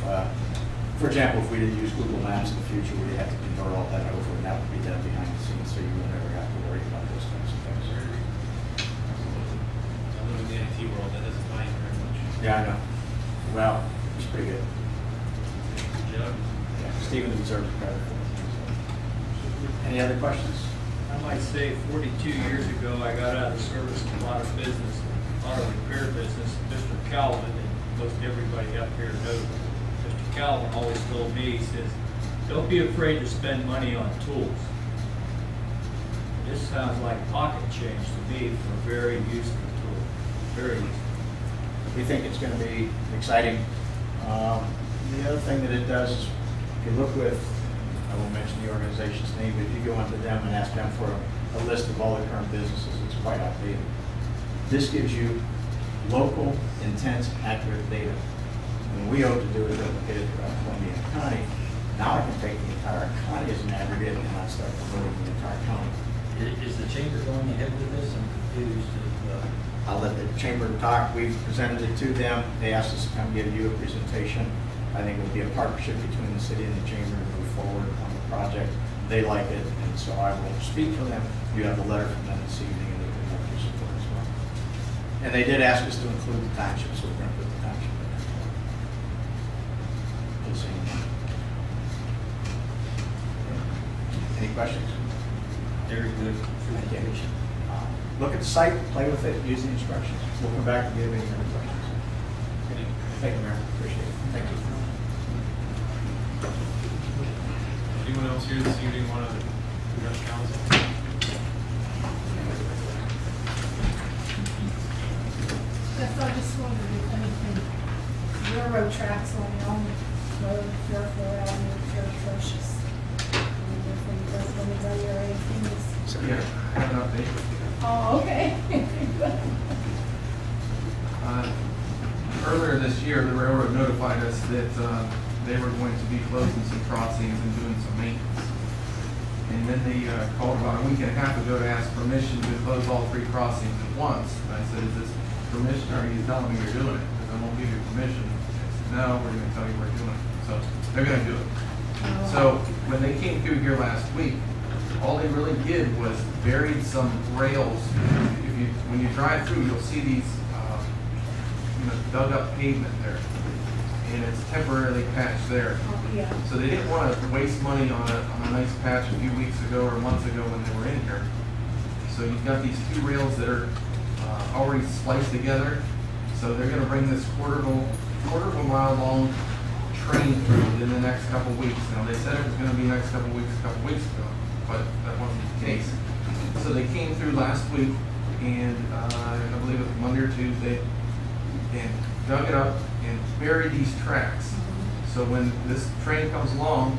for example, if we didn't use Google Maps in the future, we'd have to convert all that over, and that would be done behind the scenes, so you would never have to worry about those kinds of things. I live in the IT world, that doesn't buy you very much. Yeah, I know. Well, it's pretty good. Good job. Yeah, Stephen deserves credit for it. Any other questions? I might say 42 years ago, I got out of service in a lot of business, auto repair business. Mr. Calvin, and most everybody up here knows, Mr. Calvin always told me, he says, don't be afraid to spend money on tools. This sounds like pocket change to me for a very useful tool, very useful. We think it's going to be exciting. The other thing that it does is, if you look with, I won't mention the organization's name, but if you go onto them and ask them for a list of all the current businesses, it's quite outdated. This gives you local, intense, accurate data. And we hope to do is replicate it throughout Columbiana County. Now I can take the entire county as an aggregate and not start promoting the entire county. Is the chamber going ahead with this? I'm confused. I'll let the chamber talk. We've presented it to them. They asked us to come give you a presentation. I think it will be a partnership between the city and the chamber to move forward on the project. They like it, and so I will speak for them. You have a letter from them this evening, and they can help your support as well. And they did ask us to include the township, so we're going to put the township in there. Just saying. Any questions? Very good presentation. Look at the site, play with it, use the instructions. We'll come back and give any other questions. Thank you, Mayor. Appreciate it. Thank you. Anyone else here this evening want to address council? Yes, I just wondered if anything, railroad tracks on the Elm Road, Fairfield Avenue, they're atrocious. If anybody or anything is. Yeah, I have an update. Oh, okay. Earlier this year, the railroad notified us that they were going to be closing some crossings and doing some maintenance. And then they called about a week and a half ago to ask permission to close all 3 crossings at once. And I said, is this permission, or are you telling me you're doing it? Because I won't give you permission. They said, no, we're going to tell you we're doing it. So they're going to do it. So when they came through here last week, all they really did was buried some rails. When you drive through, you'll see these dug up pavement there, and it's temporarily patched there. Yeah. So they didn't want to waste money on a nice patch a few weeks ago or months ago when they were in here. So you've got these 2 rails that are already spliced together. So they're going to bring this quarter of a mile long train through in the next couple of weeks. Now they said it was going to be next couple of weeks ago, but that wasn't the case. So they came through last week, and I believe it was Monday or Tuesday, and dug it up and buried these tracks. So when this train comes along,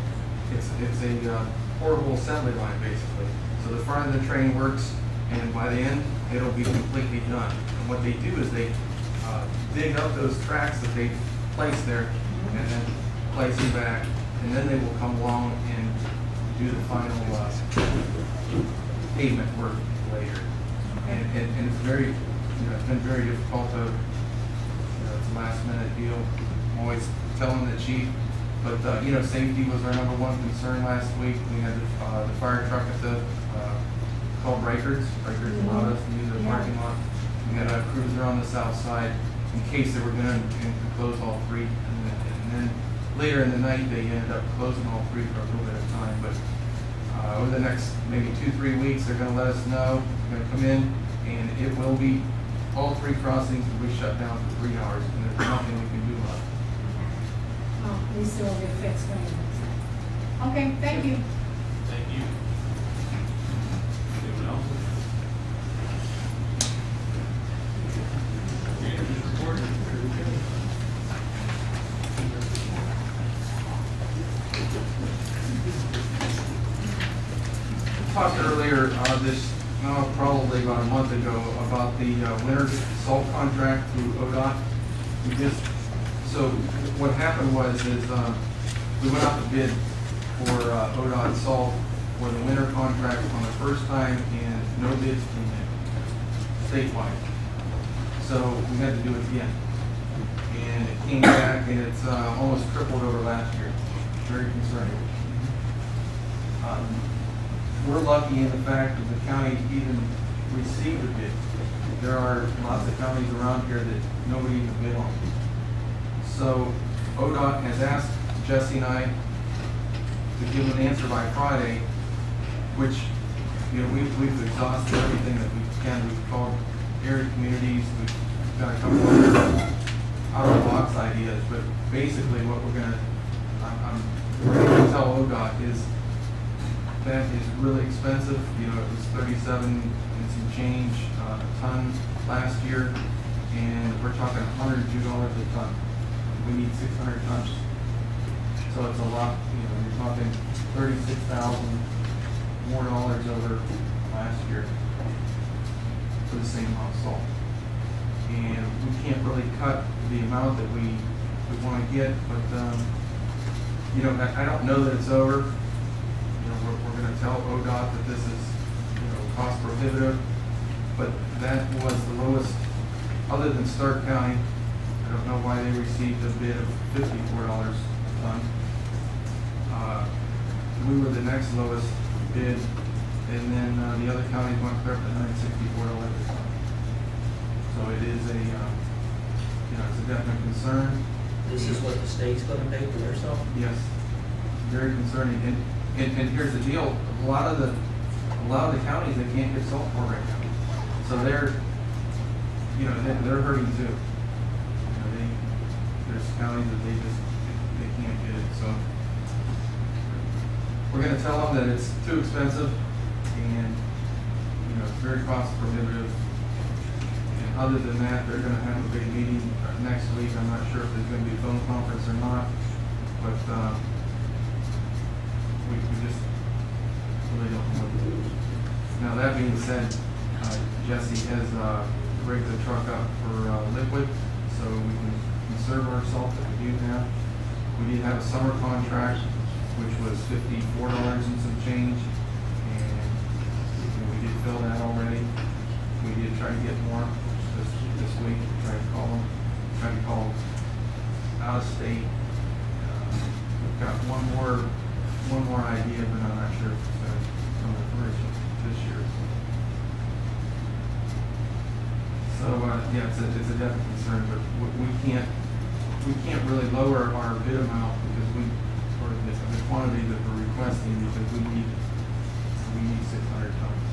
it's a portable assembly line basically. So the front of the train works, and by the end, it'll be completely done. And what they do is they dig up those tracks that they placed there, and then place them back, and then they will come along and do the final pavement work later. And it's very, it's been very difficult to, it's a last minute deal. I'm always telling the chief, but safety was our number 1 concern last week. We had the fire truck at the, called Breakers allowed us to use the parking lot. We had a cruiser on the south side in case they were going to close all 3. And then later in the night, they ended up closing all three for a little bit of time, but over the next maybe 2-3 weeks, they're gonna let us know, they're gonna come in, and it will be, all three crossings will be shut down for 3 hours, and there's nothing we can do about it. Oh, these will get fixed when okay, thank you. Thank you. Anyone else? Manager's report. Talked earlier, probably about a month ago, about the winter salt contract through ODOT. So what happened was, we went out to bid for ODOT salt for the winter contract on the first time, and no bids came in statewide. So we had to do it again. And it came back, and it's almost tripled over last year. Very concerning. We're lucky in the fact that the county even received a bid. There are lots of counties around here that nobody even bid on. So ODOT has asked Jesse and I to give an answer by Friday, which, we've exhausted everything that we can. We've called area communities, we've got a couple of out-of-the-box ideas, but basically what we're gonna tell ODOT is that is really expensive. It was 37 and some change a ton last year, and we're talking $102 a ton. We need 600 tons. So it's a lot, you're talking $36,000 more dollars over last year for the same amount of salt. And we can't really cut the amount that we want to get, but I don't know that it's over. We're going to tell ODOT that this is, cost prohibitive, but that was the lowest, other than Stark County. I don't know why they received a bid of $54 a ton. We were the next lowest bid, and then the other counties went clear up to $164 a ton. So it is a, it's a definite concern. This is what the state's gonna pay for their salt? Yes, very concerning. And here's the deal: a lot of the counties, they can't get salt for right now, so they're hurting too. There's counties that they can't get it. So we're going to tell them that it's too expensive, and it's very cost prohibitive. And other than that, they're going to have a big meeting next week. I'm not sure if there's going to be a phone conference or not, but we just really don't know what to do. Now, that being said, Jesse has rigged the truck up for liquid, so we can conserve our salt that we do have. We did have a summer contract, which was $54 and some change, and we did fill that already. We did try to get more this week. Try to call out of state. We've got one more idea, but I'm not sure if it's going to come to fruition this year. So it's a definite concern, but we can't really lower our bid amount because or the quantity that we're requesting, because we need 600 tons.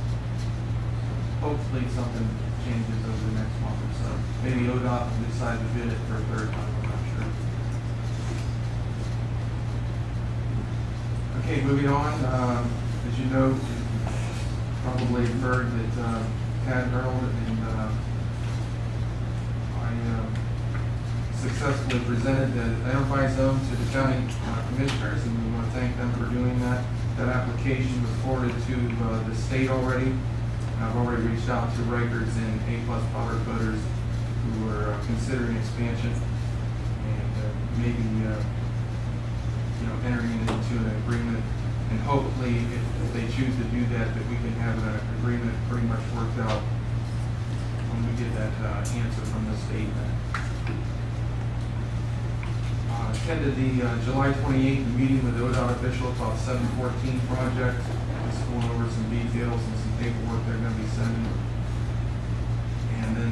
Hopefully something changes over the next month or so. Maybe ODOT will decide to bid it for a third time. I'm not sure. Okay, moving on. As you know, you probably heard that Pat Earl and I successfully presented the enterprise zone to the county commissioners, and we want to thank them for doing that. That application was forwarded to the state already. I've already reached out to Rikers and A+ powder coaters who are considering expansion, and maybe entering into an agreement. And hopefully, if they choose to do that, that we can have an agreement pretty much worked out when we get that answer from the state. Attended the July 28th meeting with ODOT officials about 714 project. Just going over some details and some paperwork they're going to be sending. And then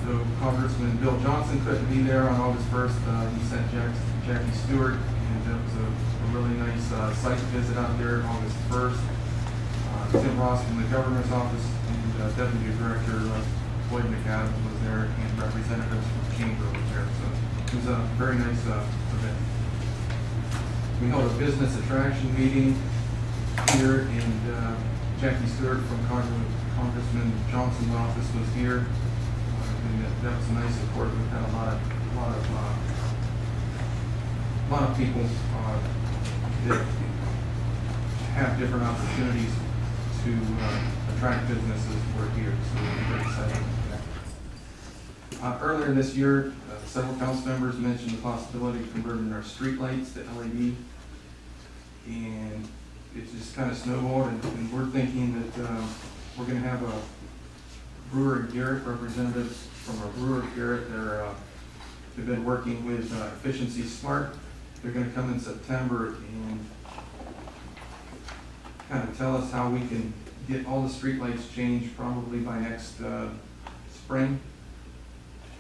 the So Congressman Bill Johnson couldn't be there on August 1st. He sent Jackie Stewart, and it was a really nice site visit out there August 1st. Tim Ross from the governor's office and Deputy Director Floyd McAdams was there, and representatives from the chamber was there. So it was a very nice event. We held a business attraction meeting here, and Jackie Stewart from Congressman Johnson's office was here. And that was a nice support. We had a lot of people that have different opportunities to attract businesses were here, so we're very excited about that. Earlier this year, several council members mentioned the possibility of converting our street lights to LED, and it just kind of snowballed, and we're thinking that we're going to have a Brewer and Garrett representatives from our Brewer and Garrett. They've been working with Efficiency Smart. They're going to come in September and kind of tell us how we can get all the street lights changed probably by next spring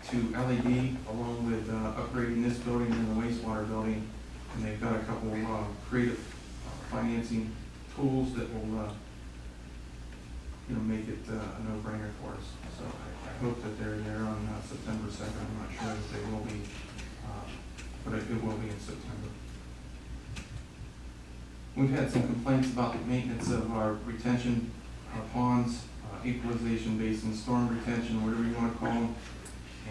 to LED, along with upgrading this building and the wastewater building. And they've got a couple creative financing tools that will make it a no-brainer for us. So I hope that they're there on September 2nd. I'm not sure if they will be, but it will be in September. We've had some complaints about the maintenance of our retention ponds, equalization basins, storm retention, whatever you want to call them.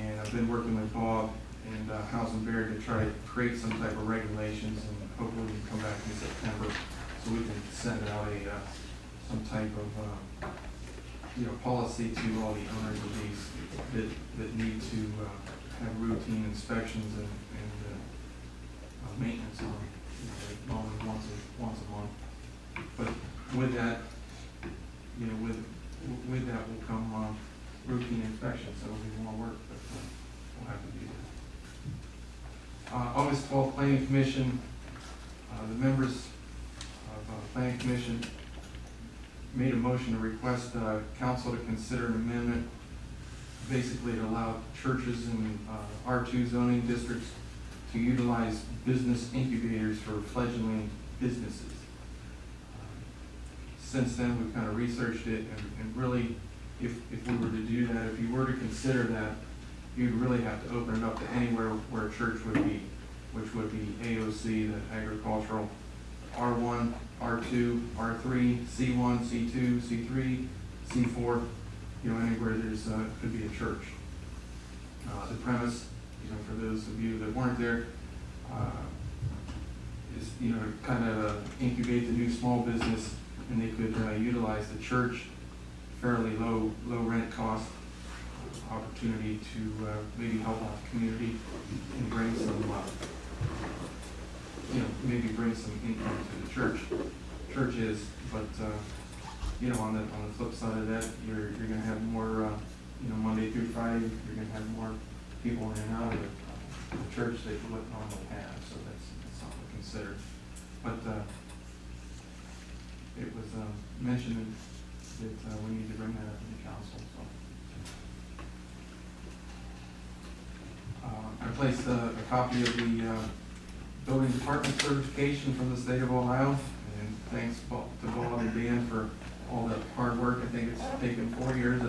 And I've been working with Bob and House and Bear to try to create some type of regulations, and hopefully we can come back in September so we can send out some type of policy to all the owners of these that need to have routine inspections and maintenance on only once a month. But with that, with that will come routine inspections, so it'll be more work, but we'll have to do that. August 12th, Planning Commission, the members of Planning Commission made a motion to request council to consider an amendment basically to allow churches in R2 zoning districts to utilize business incubators for fledgling businesses. Since then, we've kind of researched it, and really, if we were to do that, if you were to consider that, you'd really have to open it up to anywhere where a church would be, which would be AOC, the agricultural, R1, R2, R3, C1, C2, C3, C4, anywhere there's could be a church. The premise, for those of you that weren't there, is kind of incubate the new small business, and they could utilize the church, fairly low rent cost opportunity to maybe help out the community and bring some maybe bring some income to the churches, but on the flip side of that, you're going to have more Monday through Friday, you're going to have more people in and out of the church that you wouldn't normally have, so that's something to consider. But it was mentioned that we need to bring that up in the council. So I placed a copy of the building department certification from the state of Ohio, and thanks to Bob and Dan for all the hard work. I think it's taken 4 years,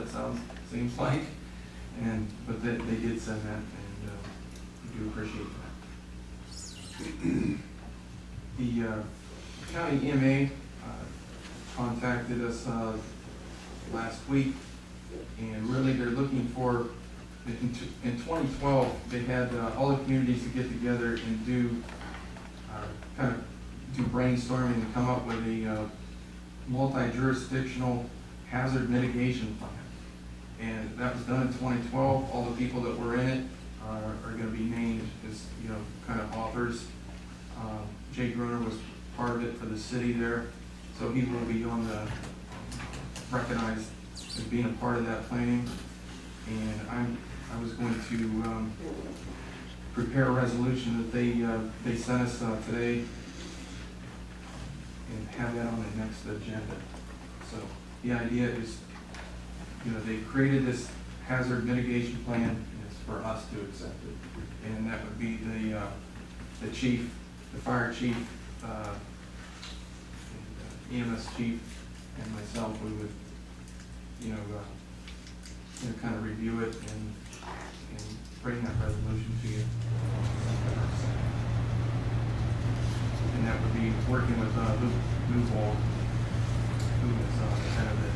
seems like, but they did send that, and we do appreciate that. The county EMA contacted us last week, and really they're looking for, in 2012, they had all the communities to get together and do brainstorming and come up with a multi-jurisdictional hazard mitigation plan. And that was done in 2012. All the people that were in it are going to be named as, kind of authors. Jay Gruner was part of it for the city there, so he will be recognized as being a part of that planning. And I was going to prepare a resolution that they sent us today, and have that on the next agenda. So the idea is, they created this hazard mitigation plan, and it's for us to accept it. And that would be the chief, the fire chief, EMS chief, and myself. We would, kind of review it and bring that resolution to you. And that would be working with Luke Newbold, who is the head of it.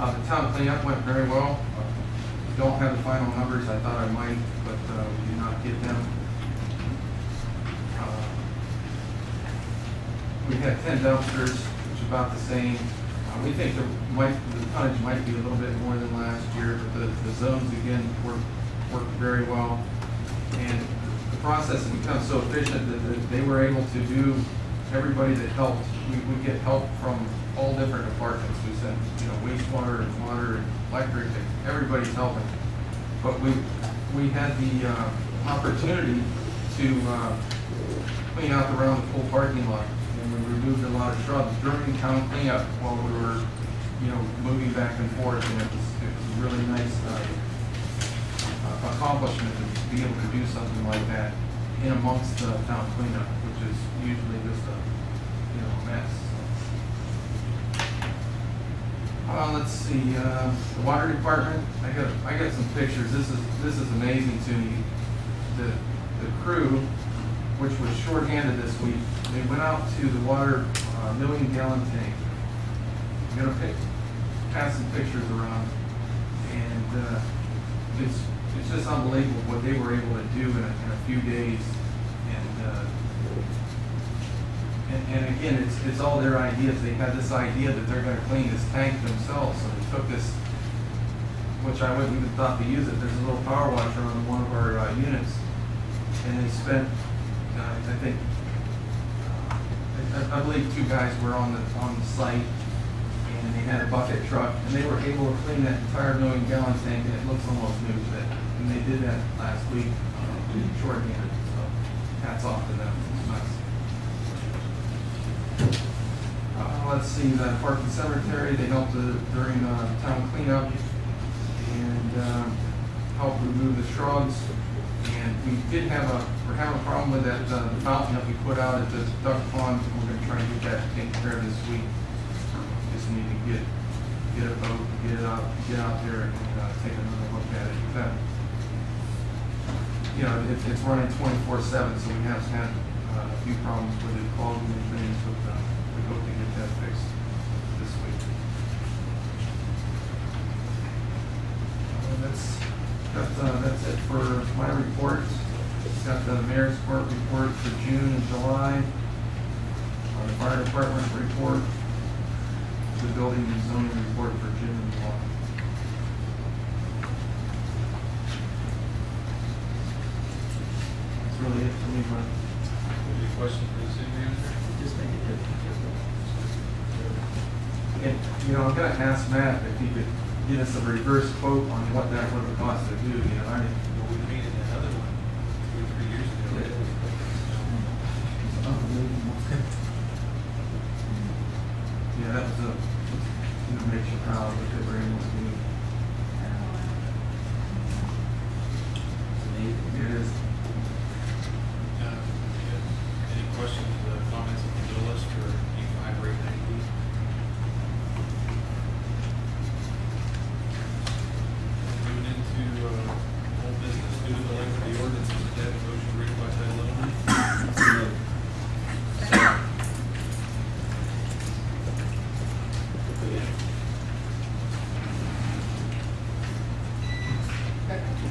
The town cleanup went very well. Don't have the final numbers. I thought I might, but we did not get them. We had 10 dumpsters, which is about the same. We think the tonnage might be a little bit more than last year, but the zones again worked very well. And the process has become so efficient that they were able to do, everybody that helped, we get help from all different departments. We sent, wastewater and water and electric, and everybody's helping. But we had the opportunity to clean out around the full parking lot. And we removed a lot of shrubs during town cleanup while we were, moving back and forth. And it was a really nice accomplishment to be able to do something like that in amongst the town cleanup, which is usually just a, mess. Let's see, the water department. I got some pictures. This is amazing to me. The crew, which was shorthanded this week, they went out to the water million-gallon tank. I'm gonna pass some pictures around, and it's just unbelievable what they were able to do in a few days. And again, it's all their ideas. They had this idea that they're going to clean this tank themselves, so they took this, which I wouldn't even thought to use it. There's a little power washer on one of our units, and they spent, I believe 2 guys were on the site, and they had a bucket truck, and they were able to clean that entire million-gallon tank, and it looks almost new. And they did that last week, shorthanded. So hats off to them. It's nice. Let's see, the park and cemetery, they helped during town cleanup and helped remove the shrubs. And we're having a problem with that the fountain that we put out at the duck pond. We're going to try and get that taken care of this week. Just need to get a boat, get out there and take another look at it. It's running 24/7, so we have had a few problems with it, clogging and things, but we hope to get that fixed this week. That's it for my report. Got the mayor's court report for June and July, the fire department report, the building and zoning report for June and July. That's really it for me, Brian. Any questions for the city manager? Just make it And, I'm gonna ask Matt if he could get us a reverse quote on what that would have cost to do, Well, we made it another one 2 or 3 years ago. Yeah, that was makes you proud that they were able to do. It is. Any questions, comments on the bill list for E5 or 890? Moving into old business, due to the length of the ordinance, is that a motion read by title only?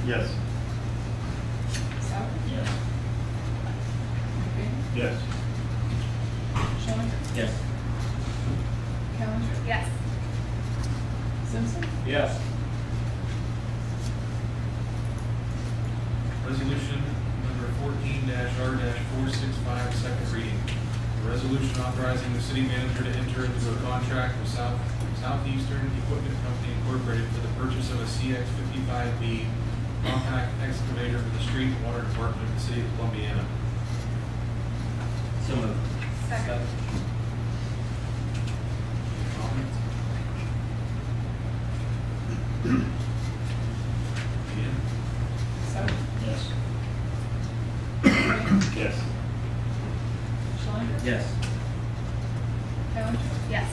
Yes. Sauer? Yes. McBain? Yes. Schillinger? Yes. Callender? Yes. Simpson? Yes. Resolution number 14-R-465, second reading. A resolution authorizing the city manager to enter into a contract with Southeastern Equipment Company Incorporated for the purchase of a CX-55B compact excavator for the street and water department of the city of Columbiana. So moved. Second. Comments? Yes. Callender? Yes.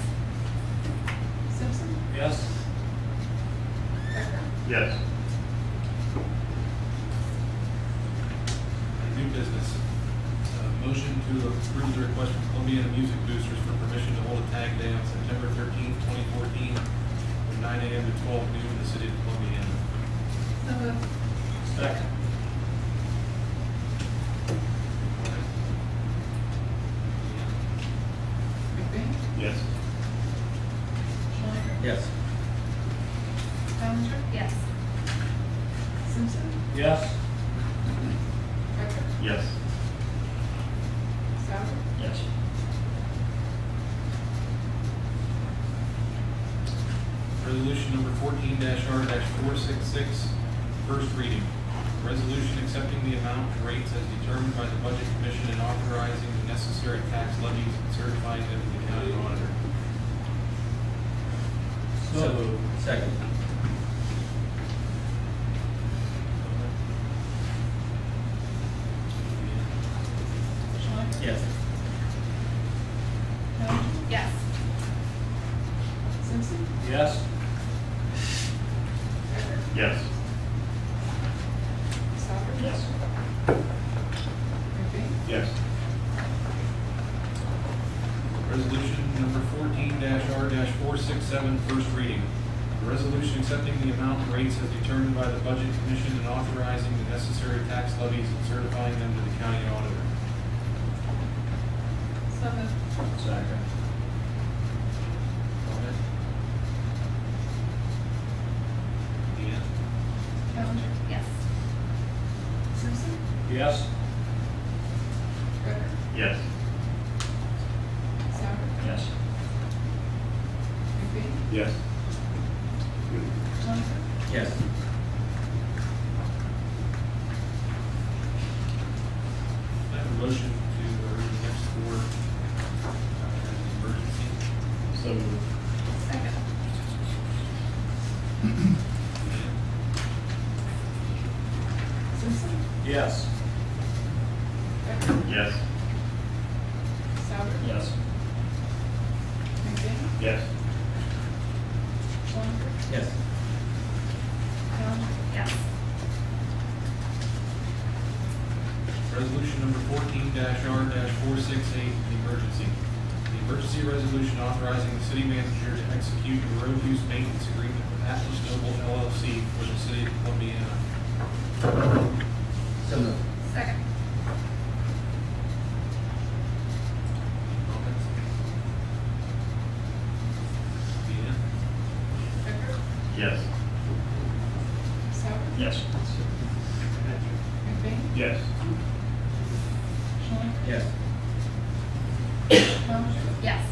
Simpson? Yes. Becker? Yes. New business. Motion to approve the request from Columbiana Music Boosters for permission to hold a tag day on September 13th, 2014, from 9 a.m. to 12 noon in the city of Columbiana. So moved. Second. McBain? Yes. Schlenker? Yes. Callender? Yes. Simpson? Yes. Becker? Yes. Sauer? Yes. Resolution number 14-R-466, first reading. Resolution accepting the amount and rates as determined by the Budget Commission and authorizing the necessary tax levies and certifying them to the county auditor. So moved. Second. Schlenker? Yes. Callender? Yes. Simpson? Yes. Becker? Yes. Sauer? Yes. McBain? Yes. Resolution number 14-R-467, first reading. A resolution accepting the amount and rates as determined by the Budget Commission and authorizing the necessary tax levies and certifying them to the county auditor. So moved. Second. Deanne? Callender? Yes. Simpson? Yes. Becker? Yes. Sauer? Yes. McBain? Yes. Schlenker? Yes. I have a motion to read the next four as an emergency. So moved. Second. Simpson? Yes. Becker? Yes. Sauer? Yes. McBain? Yes. Schlenker? Yes. Callender? Yes. Resolution number 14-R-468, the emergency. The emergency resolution authorizing the city manager to execute a road use maintenance agreement with Atlas Noble LLC for the city of Columbiana. So moved. Second. Comments? Deanne? Becker? Yes. Sauer? Yes. McBain? Yes. Schlenker? Yes. Callender? Yes.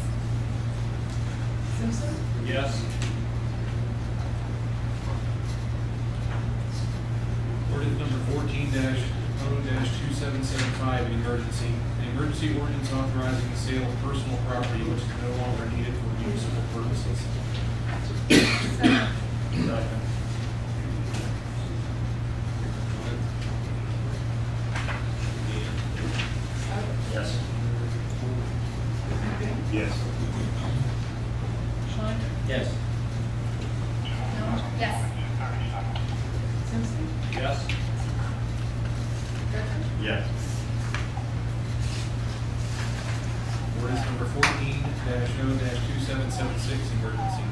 Simpson? Yes. Ordinance number 14-0-2775, an emergency. An emergency ordinance authorizing the sale of personal property which is no longer needed for municipal purposes. Second. Second. Sauer? Yes. McBain? Yes. Schlenker? Yes. Callender? Yes. Simpson? Yes. Becker? Yes. Ordinance number 14-0-2776, emergency.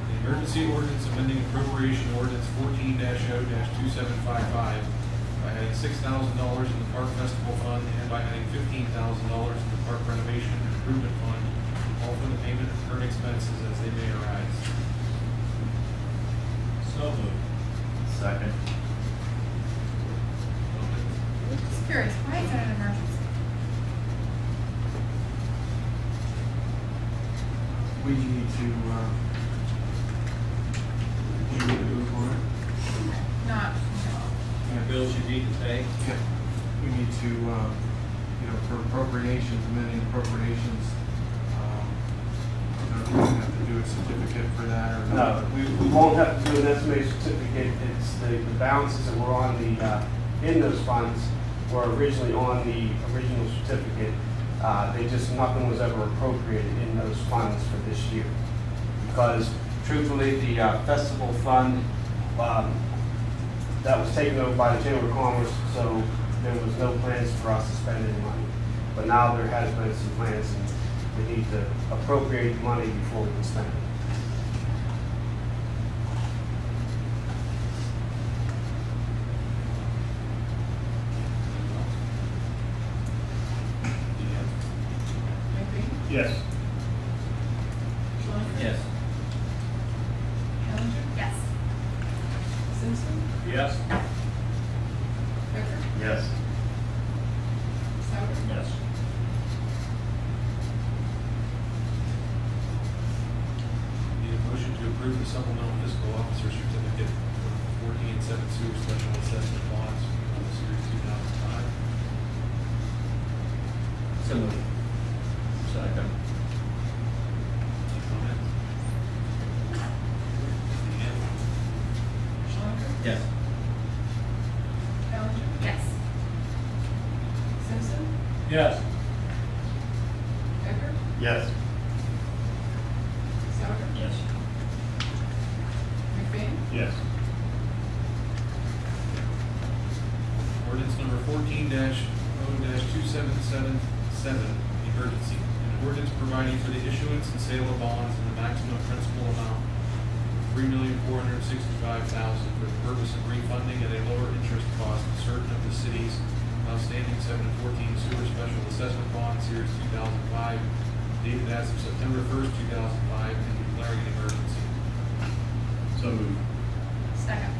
The emergency ordinance amending appropriation ordinance 14-0-2755 by adding $6,000 in the Park Festival Fund and by adding $15,000 in the Park Renovation and Improvement Fund, all for the payment of current expenses as they may arise. So moved. Second. Just curious, why is that an emergency? We need to move on it. Not, Bills you need to pay? Yeah. We need to, for appropriations, amending appropriations, I don't know if we're gonna have to do a certificate for that or No, not. we won't have to do an estimated certificate. It's the balances that were on the, in those funds were originally on the original certificate. nothing was ever appropriated in those funds for this year. Because truthfully, the festival fund, that was taken over by the Chamber of Commerce, so there was no plans for us to spend any money. But now there has been some plans, and we need to appropriate the money before we can spend it. McBain? Yes. Schlenker? Yes. Callender? Yes. Simpson? Yes. Becker? Yes. Souter? Yes. Need a motion to approve the supplemental fiscal officer certificate for 14 and 7 sewer special assessment bonds for the series 2005. So moved. Second. Any comments? Deanne? Schlenker? Yes. Callender? Yes. Simpson? Yes. Becker? Yes. Souter? Yes. McBain? Yes. Ordinance number 14-0-2777, emergency. An ordinance providing for the issuance and sale of bonds in the maximum principal amount of $3,465,000 for the purpose of refunding at a lower interest cost certain of the city's outstanding 7 and 14 sewer special assessment bond series 2005, dated as of September 1st, 2005, and declaring an emergency. So moved. Second.